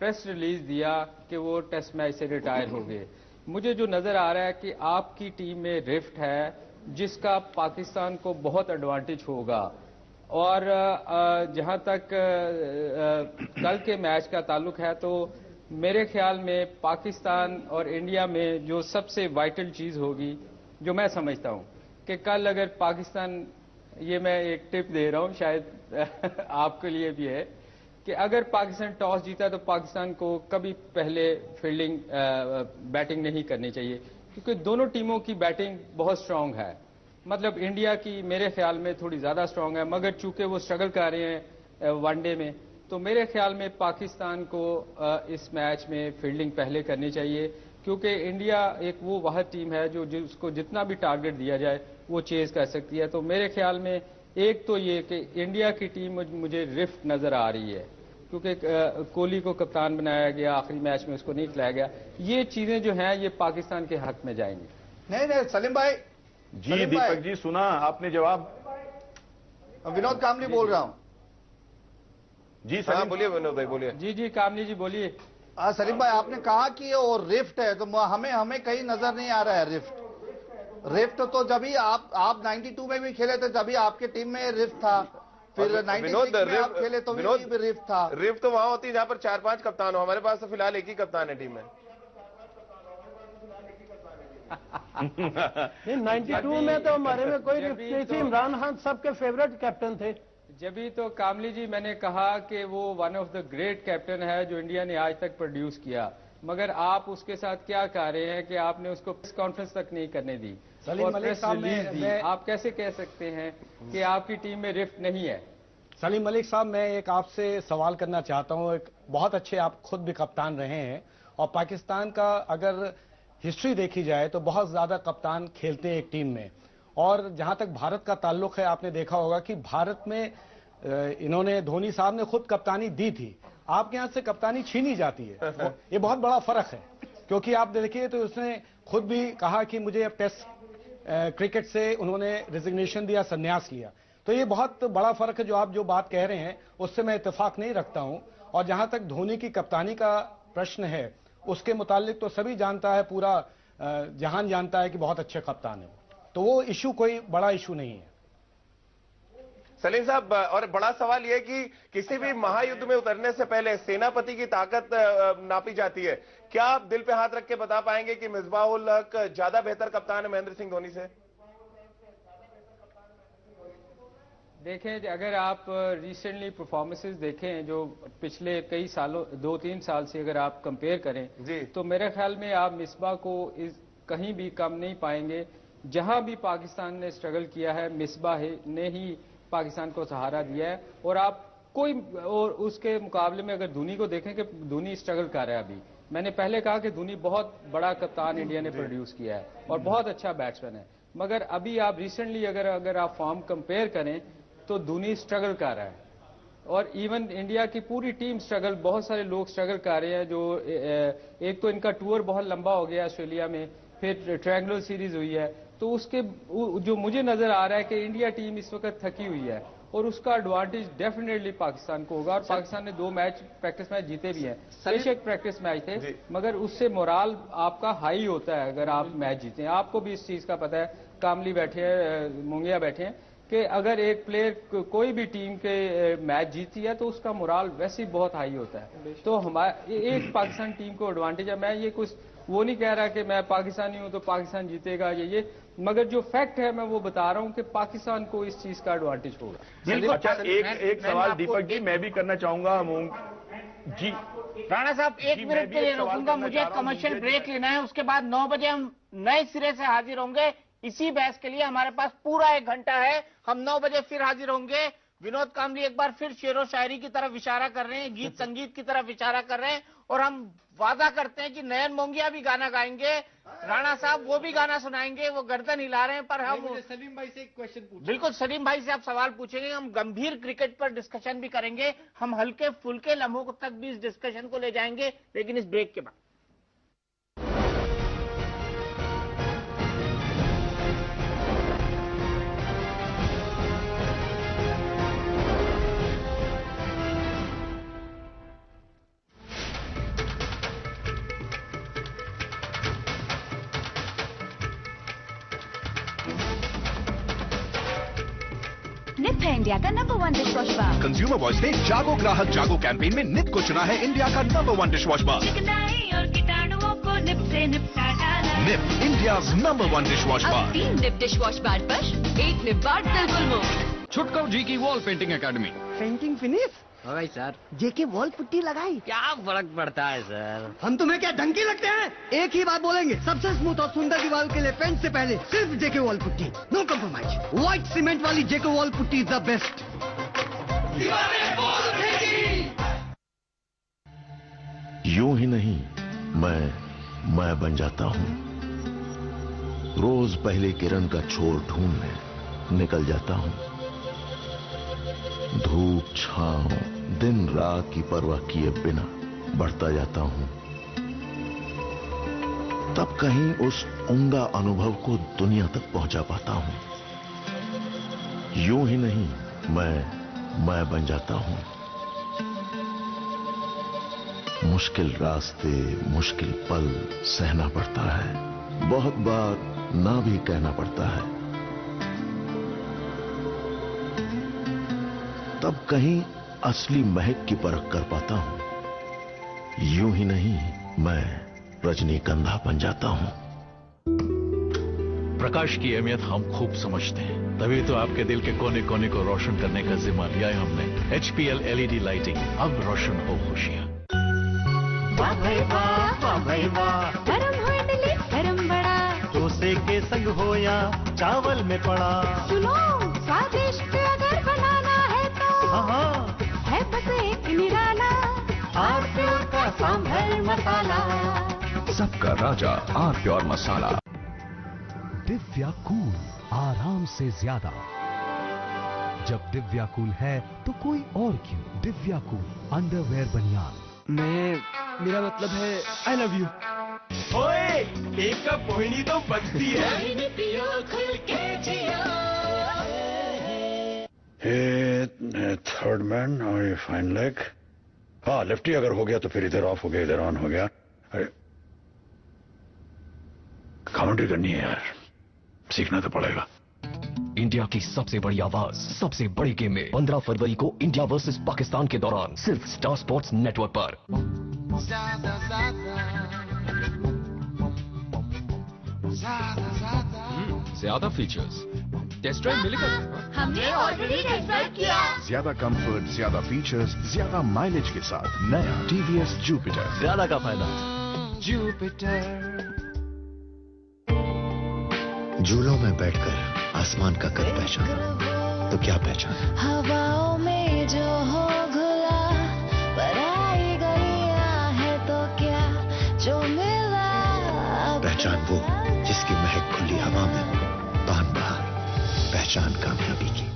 Speaker 30: प्रेस रिलीज दिया कि वो टेस्ट मैच से रिटायर हो गए। मुझे जो नजर आ रहा है कि आपकी टीम में रिफ्ट है जिसका पाकिस्तान को बहुत एडवांटेज होगा। और जहां तक कल के मैच का ताल्लुक है तो मेरे ख्याल में पाकिस्तान और इंडिया में जो सबसे वाइटल चीज होगी, जो मैं समझता हूं कि कल अगर पाकिस्तान, ये मैं एक टिप दे रहा हूं शायद आपके लिए भी है, कि अगर पाकिस्तान टॉस जीता तो पाकिस्तान को कभी पहले फील्डिंग बैटिंग नहीं करनी चाहिए, क्योंकि दोनों टीमों की बैटिंग बहुत स्ट्रांग है। मतलब इंडिया की मेरे ख्याल में थोड़ी ज्यादा स्ट्रांग है, मगर चूंकि वो स्ट्रगल कर रहे हैं वनडे में, तो मेरे ख्याल में पाकिस्तान को इस मैच में फील्डिंग पहले करनी चाहिए, क्योंकि इंडिया एक वो वाहिद टीम है जो जिसको जितना भी टारगेट दिया जाए वो चेज कर सकती है। तो मेरे ख्याल में एक तो ये कि इंडिया की टीम मुझे रिफ्ट नजर आ रही है, क्योंकि कोहली को कप्तान बनाया गया, आखिरी मैच में उसको नहीं खिलाया गया। ये चीजें जो हैं ये पाकिस्तान के हक में जाएंगी।
Speaker 7: नहीं सलीम भाई
Speaker 6: जी, दीपक जी सुना आपने जवाब।
Speaker 7: विनोद कामली बोल रहा हूं।
Speaker 10: जी सर बोलिए विनोद भाई बोलिए।
Speaker 30: जी कामली जी बोलिए।
Speaker 7: सलीम भाई आपने कहा कि वो रिफ्ट है, तो हमें कहीं नजर नहीं आ रहा है रिफ्ट तो जब ही आप 92 में भी खेले थे तभी आपके टीम में रिफ्ट था, फिर 96 में आप खेले तो भी रिफ्ट था।
Speaker 10: रिफ्ट तो वहां होती है जहां पर 4-5 कप्तान हो, हमारे पास तो फिलहाल एक ही कप्तान है टीम में।
Speaker 2: नहीं 92 में तो हमारे में कोई रिफ्ट नहीं थी, इमरान खान सबके फेवरेट कैप्टन थे।
Speaker 30: जब भी तो कामली जी मैंने कहा कि वो one of the great captain है जो इंडिया ने आज तक प्रोड्यूस किया, मगर आप उसके साथ क्या कर रहे हैं कि आपने उसको प्रेस कॉन्फ्रेंस तक नहीं करने दी और प्रेस रिलीज दी। आप कैसे कह सकते हैं कि आपकी टीम में रिफ्ट नहीं है?
Speaker 3: सलीम मलिक साहब, मैं एक आपसे सवाल करना चाहता हूं। एक बहुत अच्छे आप खुद भी कप्तान रहे हैं और पाकिस्तान का अगर हिस्ट्री देखी जाए तो बहुत ज्यादा कप्तान खेलते हैं एक टीम में, और जहां तक भारत का ताल्लुक है आपने देखा होगा कि भारत में इन्होंने धोनी साहब ने खुद कप्तानी दी थी, आपके यहां से कप्तानी छीनी जाती है। ये बहुत बड़ा फर्क है, क्योंकि आप देखिए तो उसने खुद भी कहा कि मुझे टेस्ट क्रिकेट से उन्होंने रिजिग्नेशन दिया, संन्यास लिया। तो ये बहुत बड़ा फर्क है। जो आप जो बात कह रहे हैं उससे मैं इत्तेफाक नहीं रखता हूं। और जहां तक धोनी की कप्तानी का प्रश्न है उसके मुतालिक तो सभी जानता है, पूरा जहान जानता है कि बहुत अच्छे कप्तान है, तो वो इशू कोई बड़ा इशू नहीं है।
Speaker 10: सलीम साहब, और बड़ा सवाल यह कि किसी भी महायुद्ध में उतरने से पहले सेनापति की ताकत नापी जाती है। क्या आप दिल पे हाथ रख के बता पाएंगे कि मिसबाह-उल हक ज्यादा बेहतर कप्तान है महेंद्र सिंह धोनी से?
Speaker 30: देखें, अगर आप रिसेंटली परफॉर्मेंसेस देखें जो पिछले कई सालों 2-3 साल से अगर आप कंपेयर करें जी, तो मेरे ख्याल में आप मिसबाह को कहीं भी कम नहीं पाएंगे। जहां भी पाकिस्तान ने स्ट्रगल किया है मिसबाह ने ही पाकिस्तान को सहारा दिया है। और उसके मुकाबले में अगर धोनी को देखें कि धोनी स्ट्रगल कर रहा है अभी, मैंने पहले कहा कि धोनी बहुत बड़ा कप्तान इंडिया ने प्रोड्यूस किया है और बहुत अच्छा बैट्समैन है, मगर अभी आप रिसेंटली अगर आप फॉर्म कंपेयर करें तो धोनी स्ट्रगल कर रहा है। और इवन इंडिया की पूरी टीम स्ट्रगल, बहुत सारे लोग स्ट्रगल कर रहे हैं। जो एक तो इनका टूर बहुत लंबा हो गया ऑस्ट्रेलिया में, फिर ट्रायंगुलर सीरीज हुई है, तो उसके जो मुझे नजर आ रहा है कि इंडिया टीम इस वक्त थकी हुई है और उसका एडवांटेज डेफिनेटली पाकिस्तान को होगा। और पाकिस्तान ने 2 प्रैक्टिस मैच जीते भी हैं, बेशक प्रैक्टिस मैच थे, मगर उससे मोराल आपका हाई होता है अगर आप मैच जीते हैं। आपको भी इस चीज का पता है, कामली बैठे हैं, मुंगिया बैठे हैं, कि अगर एक प्लेयर कोई भी टीम के मैच जीती है तो उसका मोराल वैसे ही बहुत हाई होता है। तो हमारे एक पाकिस्तान टीम को एडवांटेज है। मैं ये कुछ वो नहीं कह रहा कि मैं पाकिस्तानी हूं तो पाकिस्तान जीतेगा ये, मगर जो फैक्ट है मैं वो बता रहा हूं कि पाकिस्तान को इस चीज का एडवांटेज होगा।
Speaker 6: अच्छा, एक सवाल दीपक जी मैं भी करना चाहूंगा। जी
Speaker 1: राणा साहब, 1 मिनट के लिए रोकूंगा, मुझे कमर्शियल ब्रेक लेना है, उसके बाद 9 बजे हम नए सिरे से हाजिर होंगे। इसी बहस के लिए हमारे पास पूरा 1 घंटा है, हम 9 बजे फिर हाजिर होंगे। विनोद कामली एक बार फिर शेरो शायरी की तरफ इशारा कर रहे हैं, गीत संगीत की तरफ इशारा कर रहे हैं, और हम वादा करते हैं कि नयन मोंगिया भी गाना गाएंगे, राणा साहब वो भी गाना सुनाएंगे। वो गर्दन हिला रहे हैं, पर हम
Speaker 2: सलीम भाई से एक क्वेश्चन पूछेंगे।
Speaker 1: बिल्कुल, सलीम भाई से आप सवाल पूछेंगे, हम गंभीर क्रिकेट पर डिस्कशन भी करेंगे, हम हल्के फुल्के लम्हों तक भी इस डिस्कशन को ले जाएंगे, लेकिन इस ब्रेक के बाद।
Speaker 4: है इंडिया का नंबर 1 डिश वॉश बार।
Speaker 5: कंज्यूमर वॉइस ने जागो ग्राहक जागो कैंपेन में निप को चुना है इंडिया का नंबर 1 डिश वॉश बार।
Speaker 16: चिकनाई और कीटाणुओं को निप से निपटा डाला।
Speaker 5: Nip, India number 1 dish wash bar.
Speaker 18: 3 Nip dish wash bar पर 1 निप बार बिल्कुल मुफ्त।
Speaker 22: छुटकाउ जी की wall painting academy.
Speaker 8: Painting finish
Speaker 9: हो गई सर।
Speaker 8: जेके वॉल पुट्टी लगाई।
Speaker 9: क्या फर्क पड़ता है सर?
Speaker 8: हम तुम्हें क्या डंकी लगते हैं? एक ही बात बोलेंगे, सबसे स्मूथ और सुंदर दीवारों के लिए पेंट से पहले सिर्फ JK wall putty, no compromise. White cement वाली JK wall putty is the best.
Speaker 11: यूं ही नहीं मैं बन जाता हूं। रोज पहले किरण का छोर ढूंढने निकल जाता हूं। धूप छांव दिन रात की परवाह किए बिना बढ़ता जाता हूं। तब कहीं उस उम्दा अनुभव को दुनिया तक पहुंचा पाता हूं। यूं ही नहीं मैं बन जाता हूं। मुश्किल रास्ते मुश्किल पल सहना पड़ता है। बहुत बार ना भी कहना पड़ता है। तब कहीं असली महक की परख कर पाता हूं। यूं ही नहीं मैं रजनीगंधा बन जाता हूं।
Speaker 28: प्रकाश की अहमियत हम खूब समझते हैं, तभी तो आपके दिल के कोने कोने को रोशन करने का जिम्मा लिया है हमने। HPL LED लाइटिंग, अब रोशन हो खुशियां।
Speaker 16: वाह भाई वाह, वाह भाई वाह। गरम हो इडली, गरम बड़ा।
Speaker 12: डोसे के संग हो या चावल में पड़ा।
Speaker 16: सुनो, स्वादिष्ट अगर बनाना है तो
Speaker 12: हाँ
Speaker 16: है बस एक निराला आर प्योर का सांभर मसाला।
Speaker 21: सबका राजा आर प्योर मसाला।
Speaker 17: दिव्या कूल, आराम से ज्यादा। जब दिव्या कूल है तो कोई और क्यों? दिव्या कूल अंडरवेयर बनियान।
Speaker 12: मेरा मतलब है आई लव यू। ओए, एक कप मोहिनी तो बनती है।
Speaker 16: पियो खुल के जियो।
Speaker 25: थर्ड मैन और फाइन लेग। हाँ, लेफ्टी अगर हो गया तो फिर इधर ऑफ हो गया, इधर ऑन हो गया। अरे कमेंट्री करनी है यार, सीखना तो पड़ेगा।
Speaker 24: इंडिया की सबसे बड़ी आवाज सबसे बड़ी गेम में 15 फरवरी को इंडिया वर्सेस पाकिस्तान के दौरान सिर्फ स्टार स्पोर्ट्स नेटवर्क पर।
Speaker 22: ज्यादा फीचर्स, टेस्ट ड्राइव मिलेगा।
Speaker 16: हमने ऑलरेडी टेस्ट ड्राइव किया।
Speaker 21: ज्यादा कंफर्ट, ज्यादा फीचर्स, ज्यादा माइलेज के साथ नया TVS जुपिटर।
Speaker 24: ज्यादा का फायदा।
Speaker 16: जुपिटर।
Speaker 23: झूलों में बैठकर आसमान का कद पहचाना तो क्या पहचाना?
Speaker 16: हवाओं में जो हो घुला, पराई गलियां है तो क्या जो मिला।
Speaker 23: पहचान वो जिसकी महक खुली हवा में हो, पान बहार। पहचान कामयाबी की।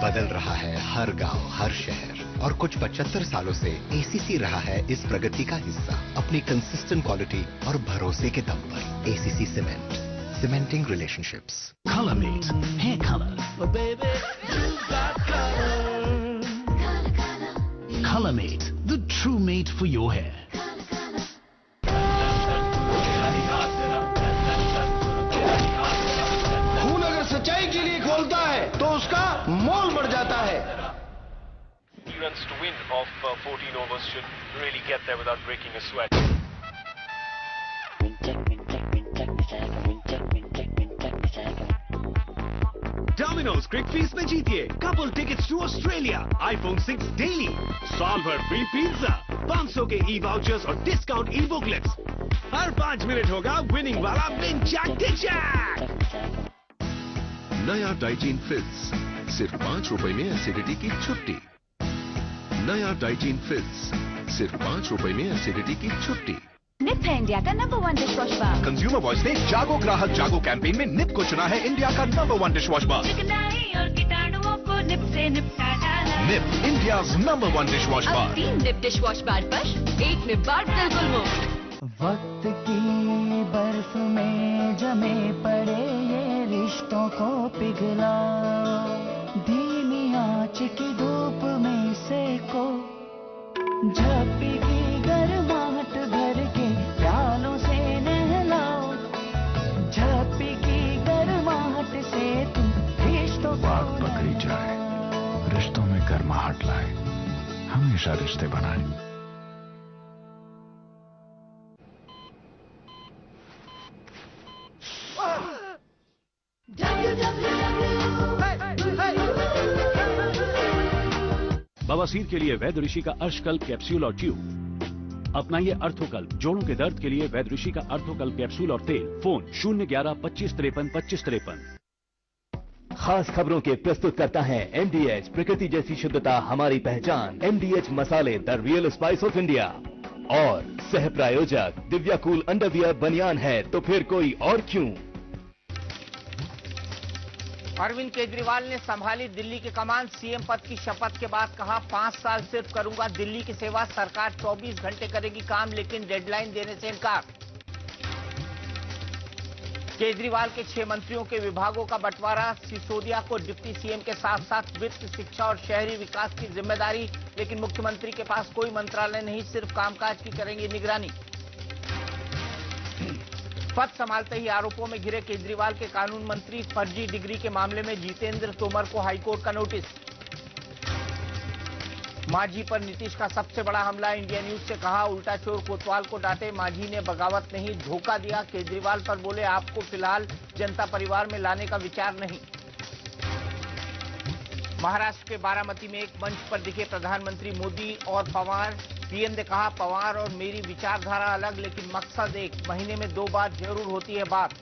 Speaker 23: बदल रहा है हर गांव, हर शहर और कुछ 75 सालों से ACC रहा है इस प्रगति का हिस्सा। अपनी कंसिस्टेंट क्वालिटी और भरोसे के दम पर। ACC cement, cementing relationships.
Speaker 24: Color Mate, hair color. Color Mate, the true mate for your hair.
Speaker 12: खून अगर सच्चाई के लिए खोलता है तो उसका मोल बढ़ जाता है।
Speaker 26: Runs to win of 14 overs should really get there without breaking a sweat.
Speaker 27: Domino's Quick Feast में जीतिए couple tickets to Australia, iPhone 6 daily, साल भर free pizza, 500 के e-vouchers और discount e-booklets। हर 5 मिनट होगा winning वाला Win Jack the Jack।
Speaker 21: नया Digene फिल्स, सिर्फ 5 रुपए में एसिडिटी की छुट्टी। नया डाइजीन फिल्स, सिर्फ 5 रुपए में एसिडिटी की छुट्टी।
Speaker 4: निप है इंडिया का नंबर 1 डिश वॉश बार।
Speaker 6: कंज्यूमर वॉइस ने जागो ग्राहक जागो कैंपेन में निप को चुना है इंडिया का नंबर 1 डिश वॉश बार।
Speaker 16: चिकनाई और कीटाणुओं को निप से निपटा डाला।
Speaker 6: Nip, India number 1 dish wash bar.
Speaker 18: 3 Nip dish wash bar पर 1 निप बार बिल्कुल मुफ्त।
Speaker 4: वक्त की बर्फ में जमे पड़े ये रिश्तों को पिघला, धीमी आंच की धूप में सेको, झपी की गर्माहट भर के प्यालों से नहलाओ, झपी की गर्माहट से
Speaker 25: रिश्तों में गर्माहट लाए, हमेशा रिश्ते बनाए।
Speaker 27: बवासीर के लिए वैद्य ऋषि का अर्शकल्प कैप्सूल और ट्यूब। अपनाइए अर्थोकल्प। जोड़ों के दर्द के लिए वैद्य ऋषि का अर्थोकल्प कैप्सूल और तेल। फोन 011-2553-2553।
Speaker 3: खास खबरों के प्रस्तुत करता है MDH, प्रकृति जैसी शुद्धता हमारी पहचान। MDH मसाले, the real spice of India. और सह प्रायोजक दिव्या कूल अंडरवियर बनियान है तो फिर कोई और क्यों।
Speaker 1: अरविंद केजरीवाल ने संभाली दिल्ली की कमान। सीएम पद की शपथ के बाद कहा 5 साल सिर्फ करूंगा दिल्ली की सेवा। सरकार 24 घंटे करेगी काम, लेकिन डेडलाइन देने से इनकार। केजरीवाल के 6 मंत्रियों के विभागों का बंटवारा। सिसोदिया को डिप्टी सीएम के साथ साथ वित्त, शिक्षा और शहरी विकास की जिम्मेदारी, लेकिन मुख्यमंत्री के पास कोई मंत्रालय नहीं, सिर्फ कामकाज की करेंगे निगरानी। पद संभालते ही आरोपों में घिरे केजरीवाल के कानून मंत्री। फर्जी डिग्री के मामले में जितेंद्र तोमर को हाईकोर्ट का नोटिस। मांझी पर नीतीश का सबसे बड़ा हमला। इंडिया न्यूज से कहा उल्टा चोर कोतवाल को डांटे। मांझी ने बगावत नहीं, धोखा दिया। केजरीवाल पर बोले आपको फिलहाल जनता परिवार में लाने का विचार नहीं। महाराष्ट्र के बारामती में एक मंच पर दिखे प्रधानमंत्री मोदी और पवार। पीएम ने कहा पवार और मेरी विचारधारा अलग, लेकिन मकसद एक। महीने में 2 बार जरूर होती है बात।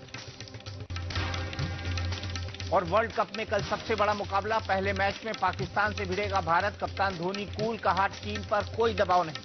Speaker 1: और वर्ल्ड कप में कल सबसे बड़ा मुकाबला। पहले मैच में पाकिस्तान से भिड़ेगा भारत। कप्तान धोनी कूल, कहा टीम पर कोई दबाव नहीं।